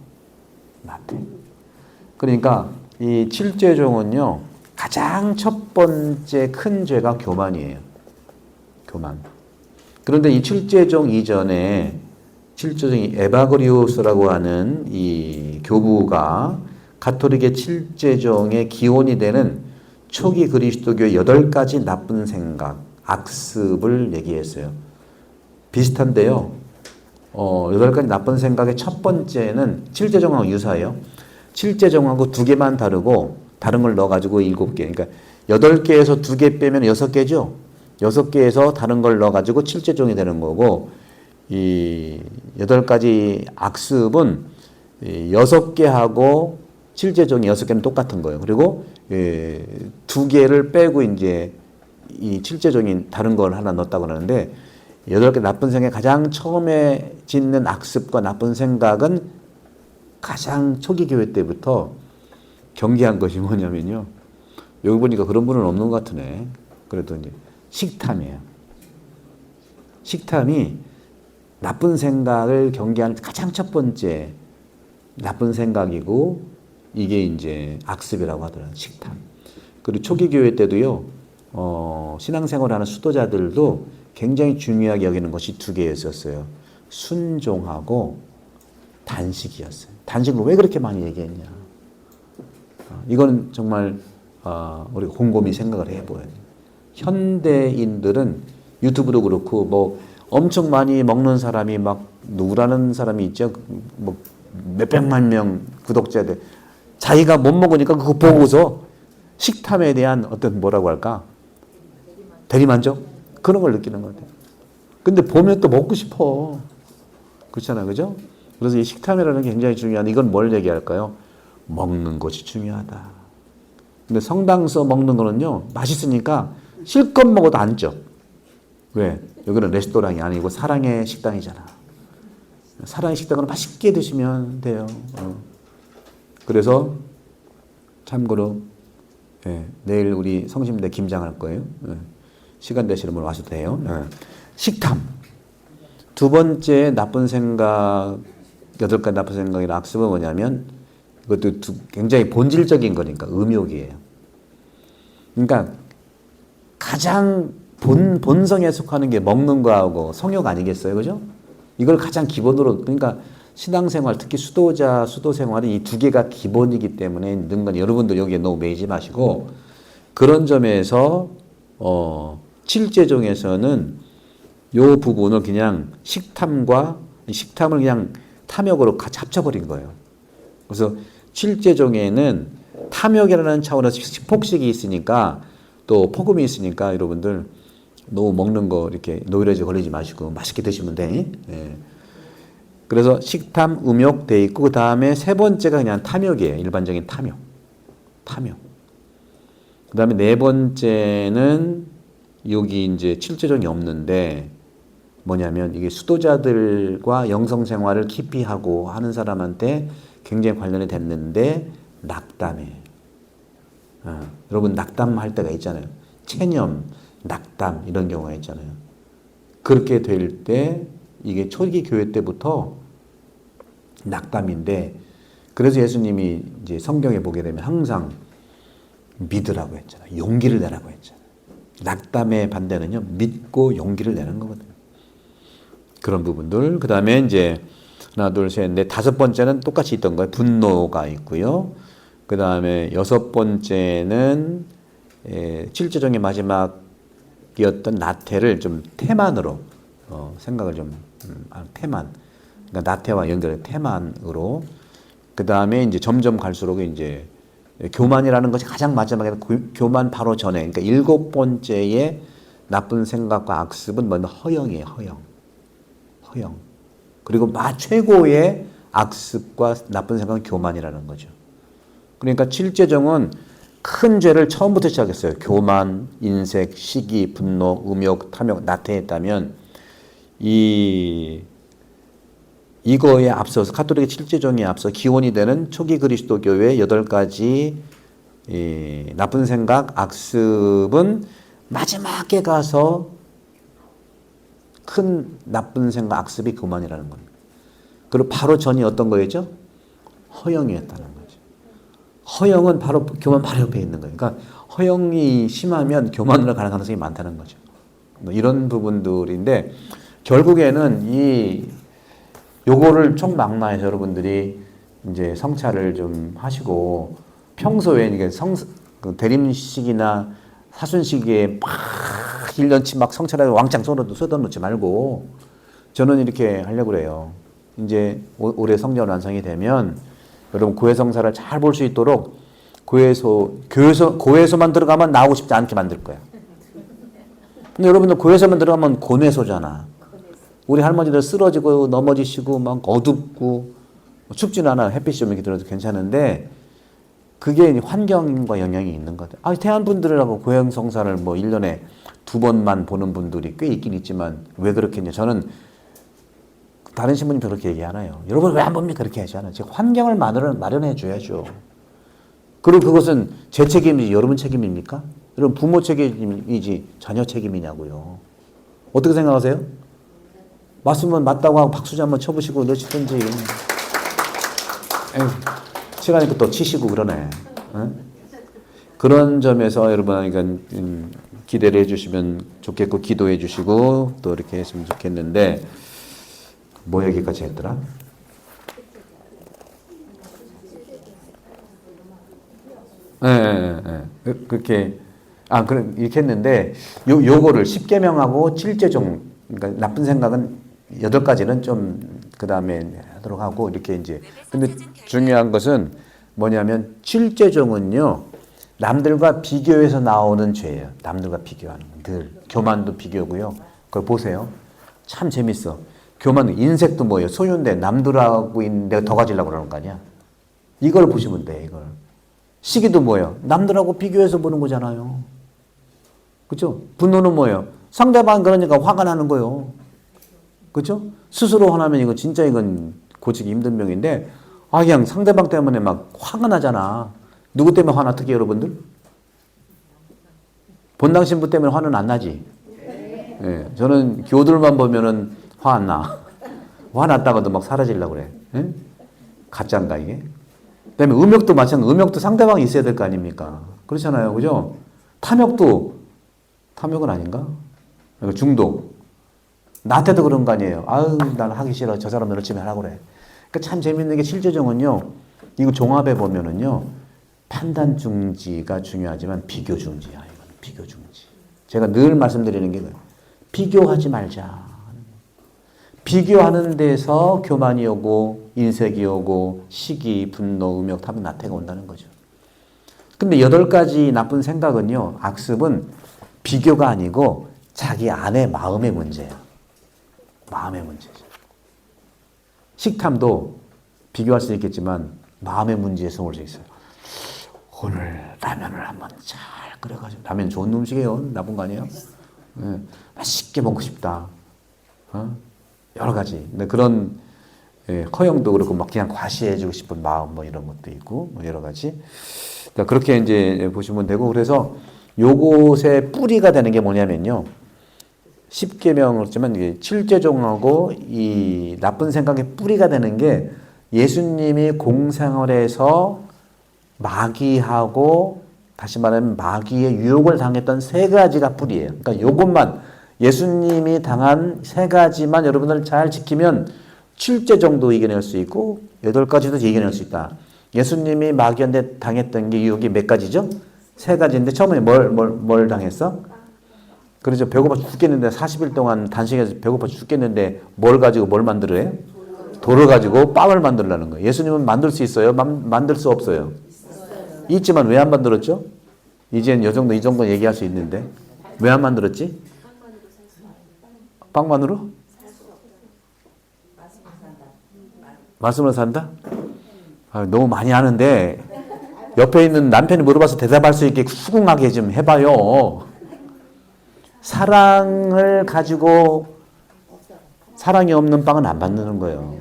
그러니까 이 칠죄종은요, 가장 첫 번째 큰 죄가 교만이에요. 교만. 그런데 이 칠죄종 이전에 칠죄종이 에바그리우스라고 하는 이 교부가 가톨릭의 칠죄종의 기원이 되는 초기 그리스도교의 8가지 나쁜 생각, 악습을 얘기했어요. 비슷한데요. 8가지 나쁜 생각의 첫 번째는 칠죄종하고 유사해요. 칠죄종하고 2개만 다르고 다른 걸 넣어가지고 7개. 그러니까 8개에서 2개 빼면 6개죠. 6개에서 다른 걸 넣어가지고 칠죄종이 되는 거고, 이 8가지 악습은 6개하고 칠죄종이 6개는 똑같은 거예요. 그리고 2개를 빼고 이제 이 칠죄종이 다른 걸 하나 넣었다고 하는데, 8개 나쁜 생각, 가장 처음에 짓는 악습과 나쁜 생각은 가장 초기 교회 때부터 경계한 것이 뭐냐면요. 여기 보니까 그런 분은 없는 것 같으네. 그래도 이제 식탐이에요. 식탐이 나쁜 생각을 경계하는 가장 첫 번째 나쁜 생각이고, 이게 이제 악습이라고 하더라고요. 식탐. 그리고 초기 교회 때도요, 신앙생활하는 수도자들도 굉장히 중요하게 여기는 것이 2개였었어요. 순종하고 단식이었어요. 단식을 왜 그렇게 많이 얘기했냐. 이거는 정말 우리가 곰곰이 생각을 해봐야 돼요. 현대인들은 유튜브도 그렇고 뭐 엄청 많이 먹는 사람이 막 누구라는 사람이 있죠. 뭐 몇백만 명 구독자들. 자기가 못 먹으니까 그거 보고서 식탐에 대한 어떤 뭐라고 할까? 대리만족? 그런 걸 느끼는 것 같아요. 근데 보면 또 먹고 싶어. 그렇잖아요. 그죠? 그래서 이 식탐이라는 게 굉장히 중요한, 이건 뭘 얘기할까요? 먹는 것이 중요하다. 근데 성당서 먹는 거는요, 맛있으니까 실컷 먹어도 안 쪄. 왜? 여기는 레스토랑이 아니고 사랑의 식당이잖아. 사랑의 식당은 맛있게 드시면 돼요. 그래서 참고로 내일 우리 성심대 김장할 거예요. 시간 되시는 분 와셔도 돼요. 식탐. 두 번째 나쁜 생각, 8가지 나쁜 생각이나 악습은 뭐냐면, 이것도 굉장히 본질적인 거니까 음욕이에요. 그러니까 가장 본성에 속하는 게 먹는 거하고 성욕 아니겠어요? 그죠? 이걸 가장 기본으로, 그러니까 신앙생활, 특히 수도 생활은 이 2개가 기본이기 때문에 있는 건, 여러분들 여기에 너무 매이지 마시고, 그런 점에서 칠죄종에서는 요 부분을 그냥 식탐을 그냥 탐욕으로 같이 합쳐버린 거예요. 그래서 칠죄종에는 탐욕이라는 차원에서 폭식이 있으니까, 또 폭음이 있으니까 여러분들 너무 먹는 거 이렇게 노이로제 걸리지 마시고 맛있게 드시면 돼. 그래서 식탐, 음욕 돼 있고, 그 다음에 세 번째가 그냥 탐욕이에요. 일반적인 탐욕. 그 다음에 네 번째는 여기 이제 칠죄종이 없는데 뭐냐면, 이게 수도자들과 영성 생활을 깊이 하고 하는 사람한테 굉장히 관련이 됐는데, 낙담이에요. 여러분 낙담할 때가 있잖아요. 체념, 낙담 이런 경우가 있잖아요. 그렇게 될 때 이게 초기 교회 때부터 낙담인데, 그래서 예수님이 이제 성경에 보게 되면 항상 믿으라고 했잖아요. 용기를 내라고 했잖아요. 낙담의 반대는요, 믿고 용기를 내는 거거든요. 그런 부분들. 그 다음에 이제 하나, 둘, 셋, 넷, 5번째는 똑같이 있던 거예요. 분노가 있고요. 그 다음에 여섯 번째는 칠제종의 마지막이었던 나태를 좀 태만으로 생각을 좀 태만, 그러니까 나태와 연결된 태만으로. 그 다음에 이제 점점 갈수록 이제 교만이라는 것이 가장 마지막에 교만 바로 전에, 그러니까 일곱 번째의 나쁜 생각과 악습은 뭐냐, 허영이에요. 허영. 그리고 최고의 악습과 나쁜 생각은 교만이라는 거죠. 그러니까 칠제종은 큰 죄를 처음부터 시작했어요. 교만, 인색, 시기, 분노, 음욕, 탐욕, 나태했다면 이거에 앞서서 가톨릭의 칠제종에 앞서 기원이 되는 초기 그리스도교의 8가지 나쁜 생각, 악습은 마지막에 가서 큰 나쁜 생각, 악습이 교만이라는 겁니다. 그리고 바로 전이 어떤 거였죠? 허영이었다는 거죠. 허영은 바로 교만 바로 옆에 있는 거예요. 그러니까 허영이 심하면 교만으로 가는 가능성이 많다는 거죠. 뭐 이런 부분들인데 결국에는 요거를 총망라해서 여러분들이 이제 성찰을 좀 하시고 평소에 이게 대림식이나 사순식에 막 1년치 막 성찰하고 왕창 쏟아놓지 말고 저는 이렇게 하려고 그래요. 이제 올해 성전 완성이 되면 여러분 고해성사를 잘 볼 수 있도록 고해소만 들어가면 나오고 싶지 않게 만들 거야. 근데 여러분들 고해소만 들어가면 고뇌소잖아. 우리 할머니들 쓰러지고 넘어지시고 막 어둡고 춥지는 않아. 햇빛이 좀 이렇게 들어도 괜찮은데 그게 환경과 영향이 있는 것 같아요. 태안 분들하고 고해성사를 뭐 1년에 2번만 보는 분들이 꽤 있긴 있지만 왜 그렇게 했냐. 저는 다른 신부님도 그렇게 얘기하나요? 여러분 왜 안 봅니까? 그렇게 하지 않아요. 환경을 마련해 줘야죠. 그리고 그것은 제 책임이지 여러분 책임입니까? 여러분 부모 책임이지 자녀 책임이냐고요. 어떻게 생각하세요? 맞으면 맞다고 하고 박수지 한번 쳐보시고 넣으시든지. 시간이 또 치시고 그러네. 그런 점에서 여러분 기대를 해주시면 좋겠고 기도해 주시고 또 이렇게 했으면 좋겠는데 뭐 얘기까지 했더라? 그렇게 이렇게 했는데 요거를 10계명하고 7제종 그러니까 나쁜 생각은 8가지는 좀 그다음에 하도록 하고 이렇게 이제 근데 중요한 것은 뭐냐면 7제종은요. 남들과 비교해서 나오는 죄예요. 남들과 비교하는 늘 교만도 비교고요. 그걸 보세요. 참 재밌어. 교만 인색도 뭐예요? 소유인데 남들하고 내가 더 가지려고 그러는 거 아니야? 이걸 보시면 돼. 이걸. 시기도 뭐예요? 남들하고 비교해서 보는 거잖아요. 그렇죠? 분노는 뭐예요? 상대방 그러니까 화가 나는 거예요. 그렇죠? 스스로 화나면 이건 고치기 힘든 병인데 그냥 상대방 때문에 막 화가 나잖아. 누구 때문에 화나 특히 여러분들? 본당 신부 때문에 화는 안 나지? 네. 저는 교들만 보면은 화 안 나. 화 났다가도 막 사라지려고 그래. 네? 가짜인가 이게? 그다음에 음욕도 마찬가지. 음욕도 상대방이 있어야 될 거 아닙니까? 그렇잖아요. 그죠? 탐욕은 아닌가? 중독. 나한테도 그런 거 아니에요. 난 하기 싫어. 저 사람 열심히 하라고 그래. 그러니까 참 재밌는 게 칠제종은요. 이거 종합해 보면은요. 판단 중지가 중요하지만 비교 중지야. 이건 비교 중지. 제가 늘 말씀드리는 게 비교하지 말자. 비교하는 데서 교만이 오고 인색이 오고 시기, 분노, 음욕, 탐욕, 나태가 온다는 거죠. 근데 8가지 나쁜 생각은요. 악습은 비교가 아니고 자기 안의 마음의 문제예요. 마음의 문제죠. 식탐도 비교할 수 있겠지만 마음의 문제에서 올 수 있어요. 오늘 라면을 한번 잘 끓여가지고 라면 좋은 음식이에요. 나쁜 거 아니에요? 맛있게 먹고 싶다. 여러 가지. 근데 그런 허영도 그렇고 막 그냥 과시해주고 싶은 마음 뭐 이런 것도 있고 뭐 여러 가지. 그러니까 그렇게 이제 보시면 되고 그래서 요것의 뿌리가 되는 게 뭐냐면요. 10계명을 했지만 이게 7제종하고 이 나쁜 생각의 뿌리가 되는 게 예수님이 공생활에서 마귀하고 다시 말하면 마귀의 유혹을 당했던 3가지가 뿌리예요. 그러니까 요것만 예수님이 당한 3가지만 여러분들 잘 지키면 7제 정도 이겨낼 수 있고 8가지도 이겨낼 수 있다. 예수님이 마귀한테 당했던 게 여기 몇 가지죠? 세 가지인데 처음에 뭘 당했어? 그렇죠. 배고파 죽겠는데 40일 동안 단식해서 배고파 죽겠는데 뭘 가지고 뭘 만들어요? 돌을 가지고 빵을 만들라는 거예요. 예수님은 만들 수 있어요? 만들 수 없어요? 있지만 왜 안 만들었죠? 이젠 이 정도 얘기할 수 있는데 왜 안 만들었지? 빵만으로? 말씀으로 산다? 너무 많이 하는데 옆에 있는 남편이 물어봐서 대답할 수 있게 수긍하게 좀 해봐요. 사랑을 가지고 사랑이 없는 빵은 안 만드는 거예요.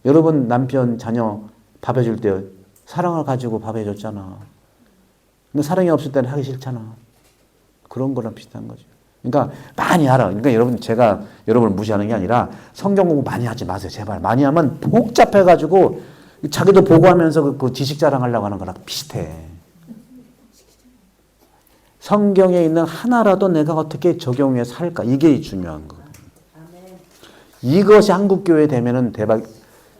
여러분 남편 자녀 밥 해줄 때 사랑을 가지고 밥 해줬잖아. 근데 사랑이 없을 때는 하기 싫잖아. 그런 거랑 비슷한 거죠. 그러니까 많이 하라. 그러니까 여러분 제가 여러분을 무시하는 게 아니라 성경 공부 많이 하지 마세요. 제발. 많이 하면 복잡해가지고 자기도 보고하면서 그 지식 자랑하려고 하는 거랑 비슷해. 성경에 있는 하나라도 내가 어떻게 적용해서 살까? 이게 중요한 거예요. 이것이 한국교회 되면은 대박.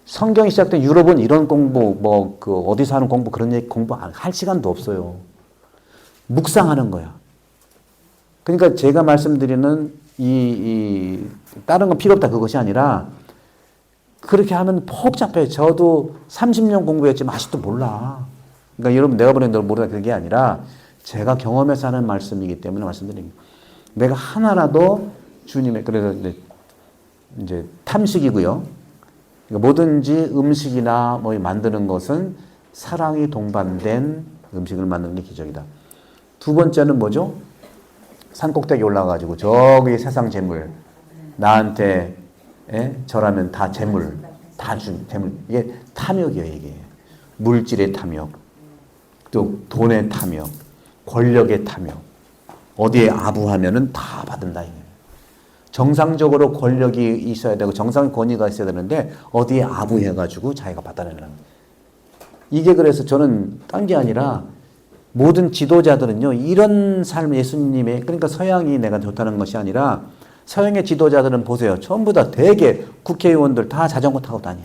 성경이 시작된 유럽은 이런 공부, 어디서 하는 공부, 그런 얘기 공부 할 시간도 없어요. 묵상하는 거야. 그러니까 제가 말씀드리는 다른 건 필요 없다 그것이 아니라 그렇게 하면 복잡해요. 저도 30년 공부했지만 아직도 몰라. 그러니까 여러분 내가 보낸 널 모르다 그게 아니라 제가 경험해서 하는 말씀이기 때문에 말씀드립니다. 내가 하나라도 주님의, 그래서 이제 탐식이고요. 그러니까 뭐든지 음식이나 뭐 만드는 것은 사랑이 동반된 음식을 만드는 게 기적이다. 두 번째는 뭐죠? 산 꼭대기 올라가가지고 저기 세상 재물 나한테 절하면 다 재물 다 준 재물 이게 탐욕이에요. 이게 물질의 탐욕, 또 돈의 탐욕, 권력의 탐욕. 어디에 아부하면은 다 받는다 이게. 정상적으로 권력이 있어야 되고 정상의 권위가 있어야 되는데 어디에 아부해가지고 자기가 받아내는 이게. 그래서 저는 딴 게 아니라 모든 지도자들은요 이런 삶 예수님의, 그러니까 서양이 내가 좋다는 것이 아니라 서양의 지도자들은 보세요. 전부 다 대개 국회의원들 다 자전거 타고 다녀.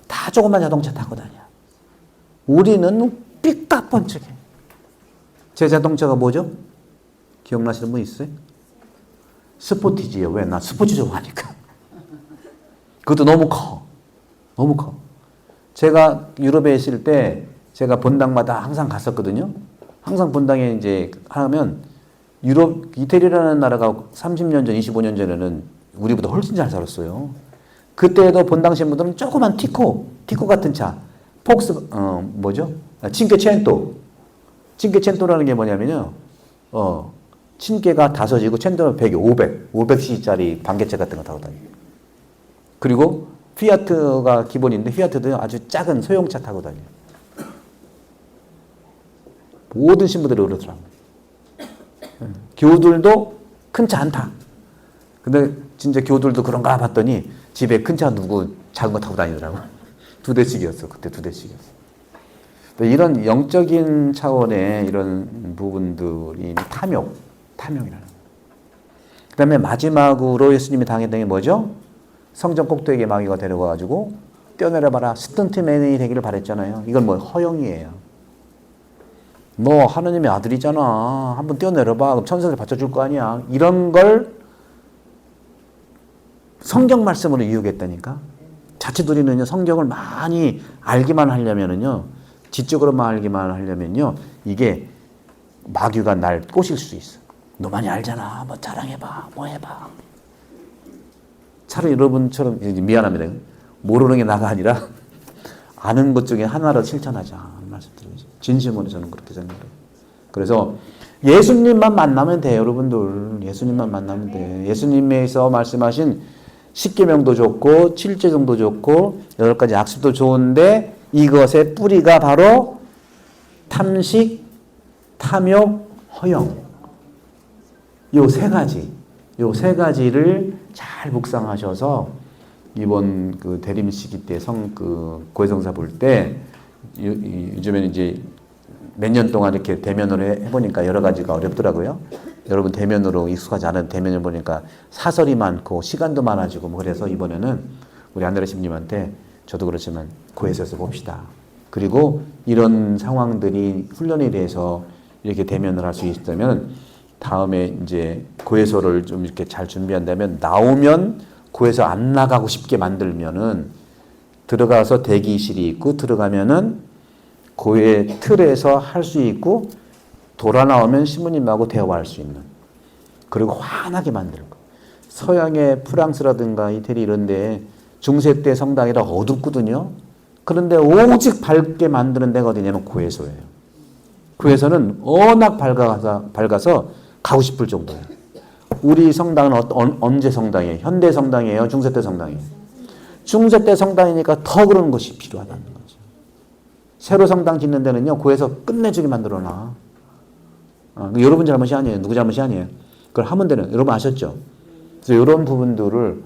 다 조그만 자동차 타고 다녀. 우리는 삐까뻔쩍해. 제 자동차가 뭐죠? 기억나시는 분 있어요? 스포티지예요. 왜? 나 스포츠 좋아하니까. 그것도 너무 커. 너무 커. 제가 유럽에 있을 때 제가 본당마다 항상 갔었거든요. 항상 본당에 이제 하면 이태리라는 나라가 30년 전, 25년 전에는 우리보다 훨씬 잘 살았어요. 그때도 본당 신부들은 조그만 티코 같은 차, 칭케첸토. 칭케첸토라는 게 뭐냐면요. 칭케가 5이고 첸토는 100이 500cc짜리 반개차 같은 거 타고 다니고. 그리고 피아트가 기본인데 피아트도 아주 작은 소형차 타고 다녀요. 모든 신부들이 그러더라고요. 교우들도 큰 차 안 타. 근데 진짜 교우들도 그런가 봤더니 집에 큰 차 두고 작은 거 타고 다니더라고. 2대씩이었어. 그때 2대씩이었어. 이런 영적인 차원의 이런 부분들이 탐욕이라는 거예요. 그 다음에 마지막으로 예수님이 당했던 게 뭐죠? 성전 꼭대기에 마귀가 데려가가지고 뛰어내려봐라. 스턴트맨이 되기를 바랬잖아요. 이건 뭐 허영이에요. 너 하느님의 아들이잖아. 한번 뛰어내려봐. 그럼 천사들 받쳐줄 거 아니야. 이런 걸 성경 말씀으로 이유겠다니까. 자칫 우리는요, 성경을 많이 알기만 하려면은요, 지적으로만 알기만 하려면요, 이게 마귀가 날 꼬실 수 있어. 너 많이 알잖아. 뭐 자랑해봐. 뭐 해봐. 차라리 여러분처럼, 미안합니다. 모르는 게 나가 아니라 아는 것 중에 하나로 실천하자. 말씀드리죠. 진심으로 저는 그렇게 생각해요. 그래서 예수님만 만나면 돼요, 여러분들. 예수님만 만나면 돼. 예수님에서 말씀하신 10계명도 좋고 7제정도 좋고 8가지 약속도 좋은데 이것의 뿌리가 바로 탐식, 탐욕, 허영. 요 세 가지를 잘 묵상하셔서 이번 그 대림 시기 때 고해성사 볼 때 요즘에는 이제 몇 년 동안 이렇게 대면으로 해보니까 여러 가지가 어렵더라고요. 여러분 대면으로 익숙하지 않은 대면을 보니까 사설이 많고 시간도 많아지고 뭐 그래서 이번에는 우리 안드레 신님한테 저도 그렇지만 고해서서 봅시다. 그리고 이런 상황들이 훈련에 대해서 이렇게 대면을 할 수 있다면 다음에 이제 고해소를 좀 이렇게 잘 준비한다면 나오면 고해소 안 나가고 싶게 만들면은 들어가서 대기실이 있고 들어가면은 고해 틀에서 할 수 있고 돌아 나오면 신부님하고 대화할 수 있는 그리고 환하게 만들고 서양의 프랑스라든가 이태리 이런 데 중세 때 성당이라 어둡거든요. 그런데 오직 밝게 만드는 데가 어디냐면 고해소예요. 고해소는 워낙 밝아서 가고 싶을 정도예요. 우리 성당은 언제 성당이에요? 현대 성당이에요? 중세 때 성당이에요? 중세 때 성당이니까 더 그런 것이 필요하다는 거죠. 새로 성당 짓는 데는요, 고해소 끝내주게 만들어놔. 여러분 잘못이 아니에요. 누구 잘못이 아니에요. 그걸 하면 되는, 여러분 아셨죠? 그래서 이런 부분들을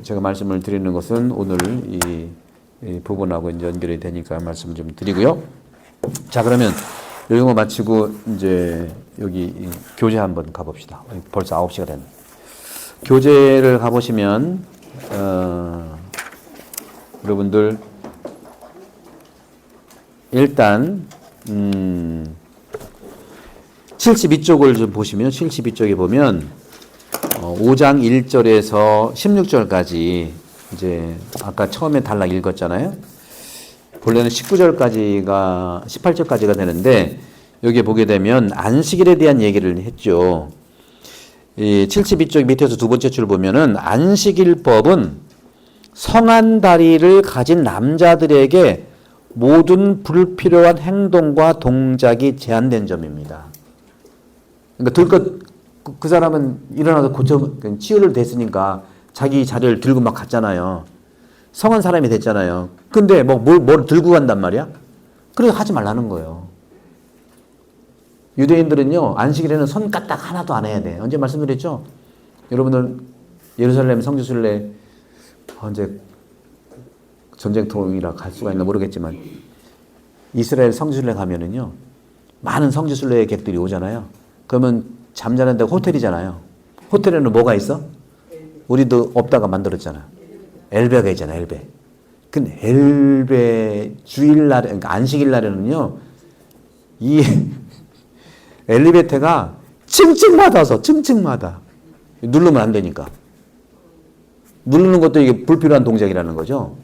제가 말씀을 드리는 것은 오늘 이 부분하고 이제 연결이 되니까 말씀을 좀 드리고요. 자, 그러면 이 영어 마치고 이제 여기 교재 한번 가봅시다. 벌써 9시가 됐네. 교재를 가보시면 여러분들 일단 72쪽을 좀 보시면 72쪽에 보면 5장 1절에서 16절까지 이제 아까 처음에 단락 읽었잖아요. 본래는 19절까지가 18절까지가 되는데 여기 보게 되면 안식일에 대한 얘기를 했죠. 이 72쪽 밑에서 두 번째 줄 보면은 안식일법은 성한 다리를 가진 남자들에게 모든 불필요한 행동과 동작이 제한된 점입니다. 그러니까 들것 그 사람은 일어나서 치유를 됐으니까 자기 자리를 들고 막 갔잖아요. 성한 사람이 됐잖아요. 근데 뭘 들고 간단 말이야? 그래서 하지 말라는 거예요. 유대인들은요, 안식일에는 손 까딱 하나도 안 해야 돼. 언제 말씀드렸죠? 여러분들 예루살렘 성지순례 언제 전쟁통이라 갈 수가 있나 모르겠지만 이스라엘 성지순례 가면은요, 많은 성지순례 객들이 오잖아요. 그러면 잠자는 데가 호텔이잖아요. 호텔에는 뭐가 있어? 우리도 없다가 만들었잖아. 엘베가 있잖아, 엘베. 근데 엘베 주일날, 그러니까 안식일날에는요, 이 엘리베이터가 층층마다 누르면 안 되니까. 누르는 것도 이게 불필요한 동작이라는 거죠.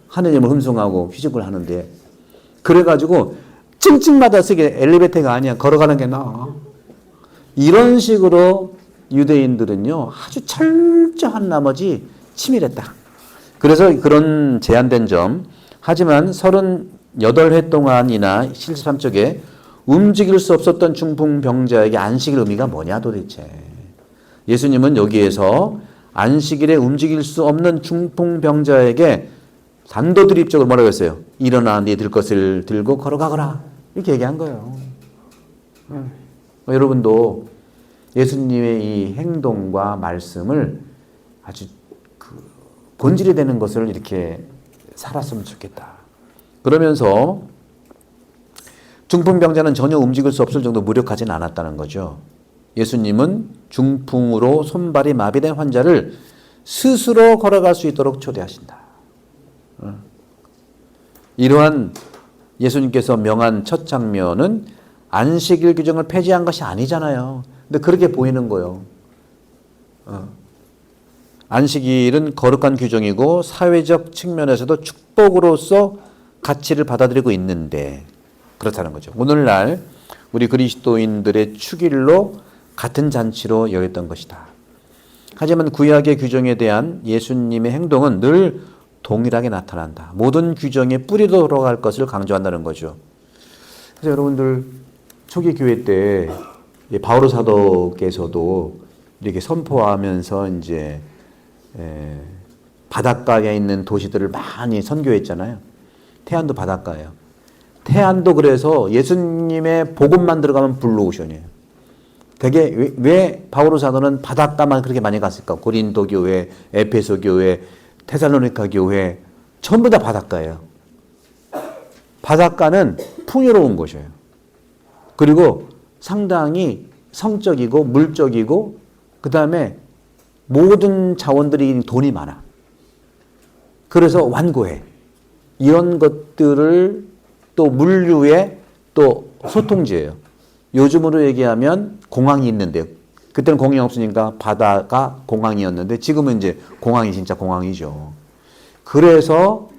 하느님을 흠숭하고 휘죽을 하는데. 그래가지고 층층마다 쓰게 엘리베이터가 아니야. 걸어가는 게 나아. 이런 식으로 유대인들은요, 아주 철저한 나머지 치밀했다. 그래서 그런 제한된 점, 하지만 38회 동안이나 73쪽에 움직일 수 없었던 중풍병자에게 안식일 의미가 뭐냐 도대체. 예수님은 여기에서 안식일에 움직일 수 없는 중풍병자에게 단도직입적으로 뭐라고 했어요? 일어나 네 들 것을 들고 걸어가거라. 이렇게 얘기한 거예요. 여러분도 예수님의 이 행동과 말씀을 아주 본질이 되는 것을 이렇게 살았으면 좋겠다. 그러면서 중풍병자는 전혀 움직일 수 없을 정도 무력하진 않았다는 거죠. 예수님은 중풍으로 손발이 마비된 환자를 스스로 걸어갈 수 있도록 초대하신다. 이러한 예수님께서 명한 첫 장면은 안식일 규정을 폐지한 것이 아니잖아요. 근데 그렇게 보이는 거예요. 안식일은 거룩한 규정이고 사회적 측면에서도 축복으로서 가치를 받아들이고 있는데 그렇다는 거죠. 오늘날 우리 그리스도인들의 축일로 같은 잔치로 여겼던 것이다. 하지만 구약의 규정에 대한 예수님의 행동은 늘 동일하게 나타난다. 모든 규정의 뿌리로 돌아갈 것을 강조한다는 거죠. 그래서 여러분들 초기 교회 때 바오로 사도께서도 이렇게 선포하면서 이제 바닷가에 있는 도시들을 많이 선교했잖아요. 태안도 바닷가예요. 태안도 그래서 예수님의 복음만 들어가면 블루오션이에요. 되게 왜 바오로 사도는 바닷가만 그렇게 많이 갔을까? 고린도 교회, 에페소 교회, 테살로니가 교회 전부 다 바닷가예요. 바닷가는 풍요로운 곳이에요. 그리고 상당히 성적이고 물적이고 그 다음에 모든 자원들이 돈이 많아. 그래서 완고해. 이런 것들을 또 물류의 또 소통지예요. 요즘으로 얘기하면 공항이 있는데 그때는 공항이 없으니까 바다가 공항이었는데 지금은 이제 공항이 진짜 공항이죠. 그래서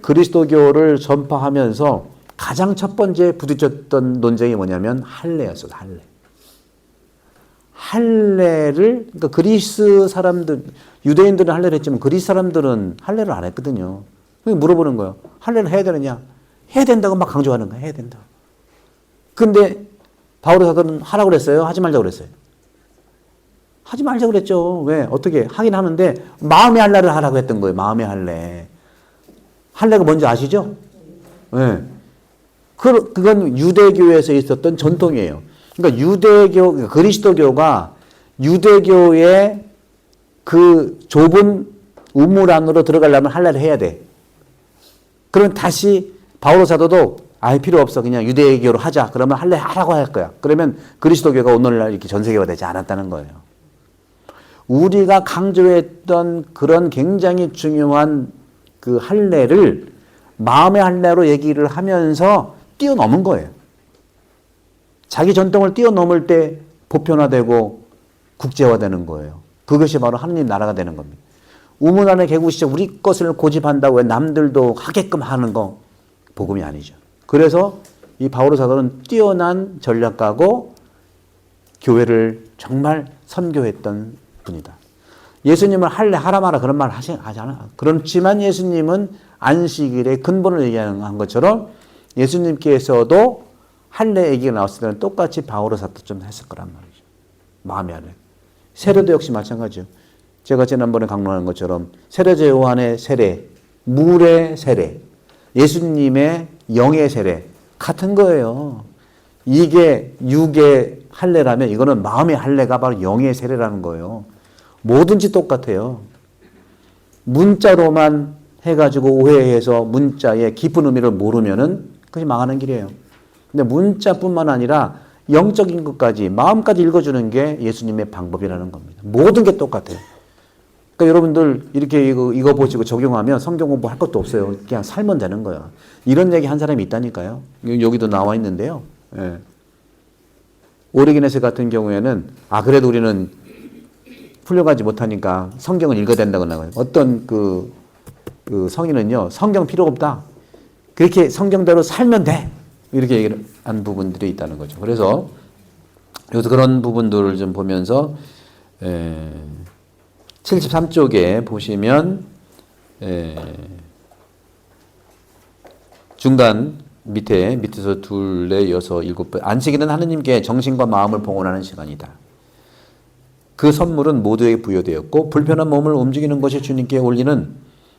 그리스도교를 전파하면서 가장 첫 번째 부딪혔던 논쟁이 뭐냐면 할례였어요. 할례. 할례를 그러니까 그리스 사람들 유대인들은 할례를 했지만 그리스 사람들은 할례를 안 했거든요. 물어보는 거예요. 할례를 해야 되느냐? 해야 된다고 막 강조하는 거예요. 해야 된다. 근데 바울의 사도는 하라고 그랬어요? 하지 말자고 그랬어요? 하지 말자고 그랬죠. 왜? 어떻게? 하긴 하는데 마음의 할례를 하라고 했던 거예요. 마음의 할례. 할례가 뭔지 아시죠? 네. 그건 유대교에서 있었던 전통이에요. 그러니까 유대교, 그리스도교가 유대교의 그 좁은 우물 안으로 들어가려면 할례를 해야 돼. 그러면 다시 바오로 사도도 필요 없어. 그냥 유대교로 하자. 그러면 할례 하라고 할 거야. 그러면 그리스도교가 오늘날 이렇게 전 세계화 되지 않았다는 거예요. 우리가 강조했던 그런 굉장히 중요한 그 할례를 마음의 할례로 얘기를 하면서 뛰어넘은 거예요. 자기 전통을 뛰어넘을 때 보편화되고 국제화되는 거예요. 그것이 바로 하느님 나라가 되는 겁니다. 우물 안에 개구시죠. 우리 것을 고집한다고 남들도 하게끔 하는 거 복음이 아니죠. 그래서 이 바오로 사도는 뛰어난 전략가고 교회를 정말 선교했던 분이다. 예수님은 할례 하라 마라 그런 말 하지 않아. 그렇지만 예수님은 안식일의 근본을 얘기한 것처럼 예수님께서도 할례 얘기가 나왔을 때는 똑같이 바오로 사도 좀 했을 거란 말이죠. 마음의 할례. 세례도 역시 마찬가지죠. 제가 지난번에 강론한 것처럼 세례자 요한의 세례, 물의 세례, 예수님의 영의 세례 같은 거예요. 이게 육의 할례라면 이거는 마음의 할례가 바로 영의 세례라는 거예요. 뭐든지 똑같아요. 문자로만 해가지고 오해해서 문자의 깊은 의미를 모르면은 그것이 망하는 길이에요. 근데 문자뿐만 아니라 영적인 것까지 마음까지 읽어주는 게 예수님의 방법이라는 겁니다. 모든 게 똑같아요. 그러니까 여러분들 이렇게 이거 보시고 적용하면 성경 공부할 것도 없어요. 그냥 살면 되는 거예요. 이런 얘기 한 사람이 있다니까요. 여기도 나와 있는데요. 예. 오리게네스 같은 경우에는 그래도 우리는 훌륭하지 못하니까 성경을 읽어야 된다고 나와요. 어떤 그 성인은요. 성경 필요 없다. 그렇게 성경대로 살면 돼. 이렇게 얘기를 한 부분들이 있다는 거죠. 그래서 여기서 그런 부분들을 좀 보면서 73쪽에 보시면 중간 밑에서 둘, 넷, 여섯, 일곱 번 안식일은 하느님께 정신과 마음을 봉헌하는 시간이다. 그 선물은 모두에게 부여되었고 불편한 몸을 움직이는 것이 주님께 올리는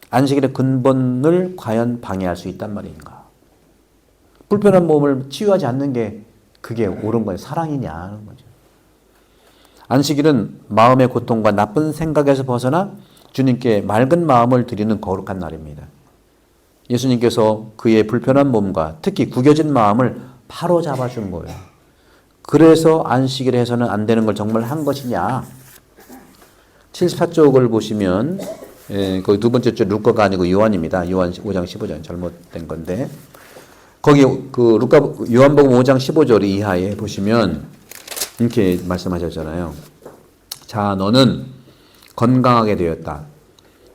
안식일의 근본을 과연 방해할 수 있단 말인가. 불편한 몸을 치유하지 않는 게 그게 옳은 거예요. 사랑이냐 하는 거죠. 안식일은 마음의 고통과 나쁜 생각에서 벗어나 주님께 맑은 마음을 드리는 거룩한 날입니다. 예수님께서 그의 불편한 몸과 특히 구겨진 마음을 바로 잡아준 거예요. 그래서 안식일에 해서는 안 되는 걸 정말 한 것이냐. 74쪽을 보시면 거기 두 번째 줄 루카가 아니고 요한입니다. 요한 5장 15절 잘못된 건데 거기 그 요한복음 5장 15절 이하에 보시면 이렇게 말씀하셨잖아요. 자, 너는 건강하게 되었다.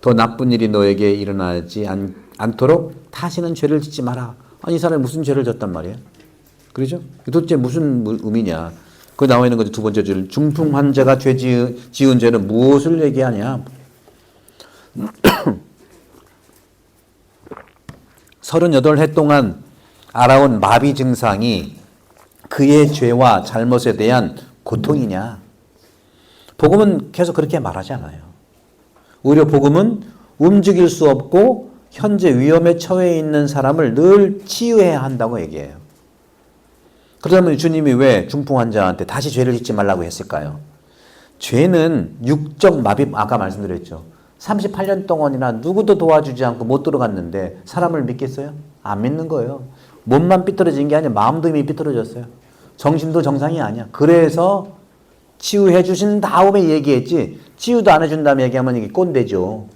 더 나쁜 일이 너에게 일어나지 않도록 다시는 죄를 짓지 마라. 아니, 이 사람이 무슨 죄를 졌단 말이에요? 그러죠? 도대체 무슨 의미냐? 거기 나와 있는 거죠. 두 번째 줄. 중풍 환자가 지은 죄는 무엇을 얘기하냐? 38해 동안 알아온 마비 증상이 그의 죄와 잘못에 대한 고통이냐? 복음은 계속 그렇게 말하지 않아요. 오히려 복음은 움직일 수 없고 현재 위험에 처해 있는 사람을 늘 치유해야 한다고 얘기해요. 그러면 주님이 왜 중풍 환자한테 다시 죄를 짓지 말라고 했을까요? 죄는 육적 마비, 아까 말씀드렸죠. 38년 동안이나 누구도 도와주지 않고 못 들어갔는데 사람을 믿겠어요? 안 믿는 거예요. 몸만 삐뚤어진 게 아니라 마음도 이미 삐뚤어졌어요. 정신도 정상이 아니야. 그래서 치유해 주신 다음에 얘기했지 치유도 안 해준 다음에 얘기하면 이게 꼰대죠.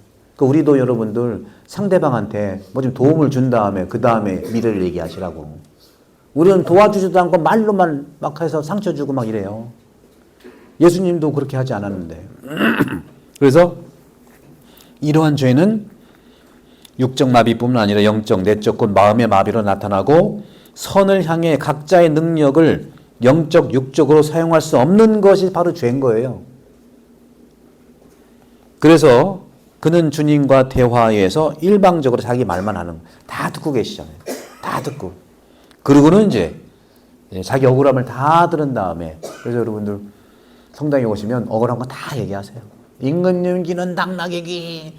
그 우리도 여러분들 상대방한테 뭐 좀 도움을 준 다음에 그 다음에 미래를 얘기하시라고. 우리는 도와주지도 않고 말로만 막 해서 상처 주고 막 이래요. 예수님도 그렇게 하지 않았는데. 그래서 이러한 죄는 육적 마비뿐만 아니라 영적, 내적, 곧 마음의 마비로 나타나고 선을 향해 각자의 능력을 영적, 육적으로 사용할 수 없는 것이 바로 죄인 거예요. 그래서 그는 주님과 대화에서 일방적으로 자기 말만 하는 거예요. 다 듣고 계시잖아요. 다 듣고. 그리고는 이제 자기 억울함을 다 들은 다음에, 그래서 여러분들 성당에 오시면 억울한 거 다 얘기하세요. 임금님 귀는 당나귀기,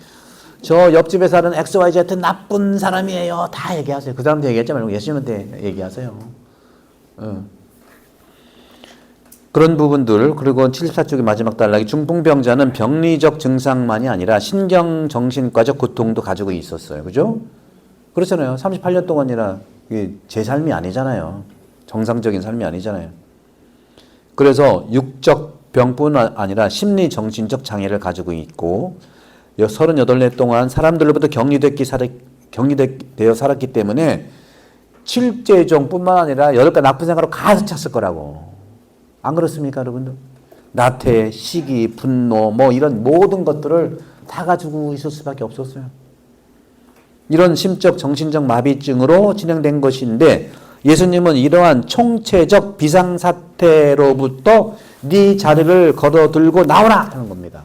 저 옆집에 사는 XYZ 나쁜 사람이에요. 다 얘기하세요. 그 사람한테 얘기하지 말고 예수님한테 얘기하세요. 그런 부분들. 그리고 74쪽의 마지막 단락이 중풍병자는 병리적 증상만이 아니라 신경 정신과적 고통도 가지고 있었어요. 그죠? 그렇잖아요. 38년 동안이나 제 삶이 아니잖아요. 정상적인 삶이 아니잖아요. 그래서 육적 병뿐 아니라 심리 정신적 장애를 가지고 있고 38년 동안 사람들로부터 격리되어 살았기 때문에 칠제종뿐만 아니라 여러 가지 나쁜 생각으로 가득 찼을 거라고. 안 그렇습니까, 여러분들? 나태, 시기, 분노, 뭐 이런 모든 것들을 다 가지고 있을 수밖에 없었어요. 이런 심적, 정신적 마비증으로 진행된 것인데 예수님은 이러한 총체적 비상사태로부터 네 자리를 걸어들고 나오라 하는 겁니다.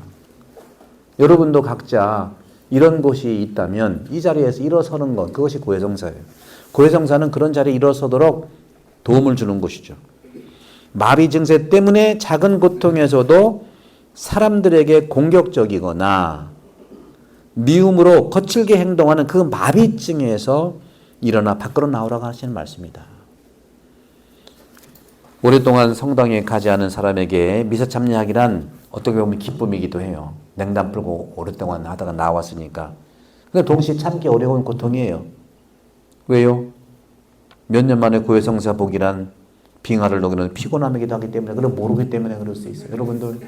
여러분도 각자 이런 곳이 있다면 이 자리에서 일어서는 것, 그것이 고해성사예요. 고해성사는 그런 자리에 일어서도록 도움을 주는 것이죠. 마비 증세 때문에 작은 고통에서도 사람들에게 공격적이거나 미움으로 거칠게 행동하는 그 마비증에서 일어나 밖으로 나오라고 하시는 말씀입니다. 오랫동안 성당에 가지 않은 사람에게 미사 참여하기란 어떻게 보면 기쁨이기도 해요. 냉담 풀고 오랫동안 하다가 나왔으니까. 근데 동시에 참기 어려운 고통이에요. 왜요? 몇 년 만에 고해성사 복이란 빙하를 녹이는 피곤함이기도 하기 때문에, 그걸 모르기 때문에 그럴 수 있어요. 여러분들,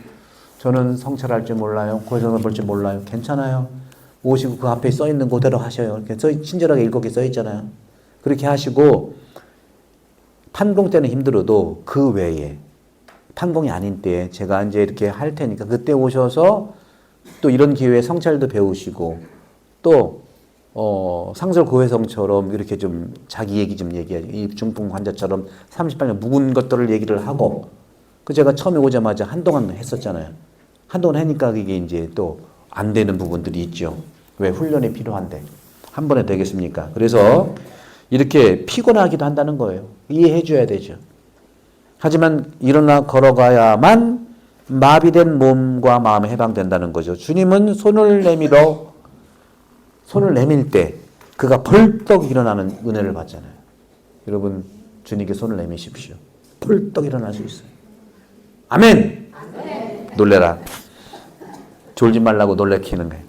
저는 성찰할 줄 몰라요. 고해성사 볼 줄 몰라요. 괜찮아요. 오시고 그 앞에 써 있는 그대로 하셔요. 이렇게 친절하게 7개 써 있잖아요. 그렇게 하시고, 판공 때는 힘들어도 그 외에, 판공이 아닌 때 제가 이제 이렇게 할 테니까 그때 오셔서 또 이런 기회에 성찰도 배우시고, 또 상설 고해성처럼 이렇게 좀 자기 얘기 좀 얘기하죠. 이 중풍 환자처럼 38년 묵은 것들을 얘기를 하고, 그 제가 처음에 오자마자 한동안 했었잖아요. 한동안 하니까 이게 이제 또 안 되는 부분들이 있죠. 왜? 훈련이 필요한데. 한 번에 되겠습니까? 그래서 이렇게 피곤하기도 한다는 거예요. 이해해 줘야 되죠. 하지만 일어나 걸어가야만 마비된 몸과 마음에 해방된다는 거죠. 주님은 손을 내밀 때 그가 벌떡 일어나는 은혜를 받잖아요. 여러분, 주님께 손을 내미십시오. 벌떡 일어날 수 있어요. 아멘! 놀래라. 졸지 말라고 놀래키는 거예요.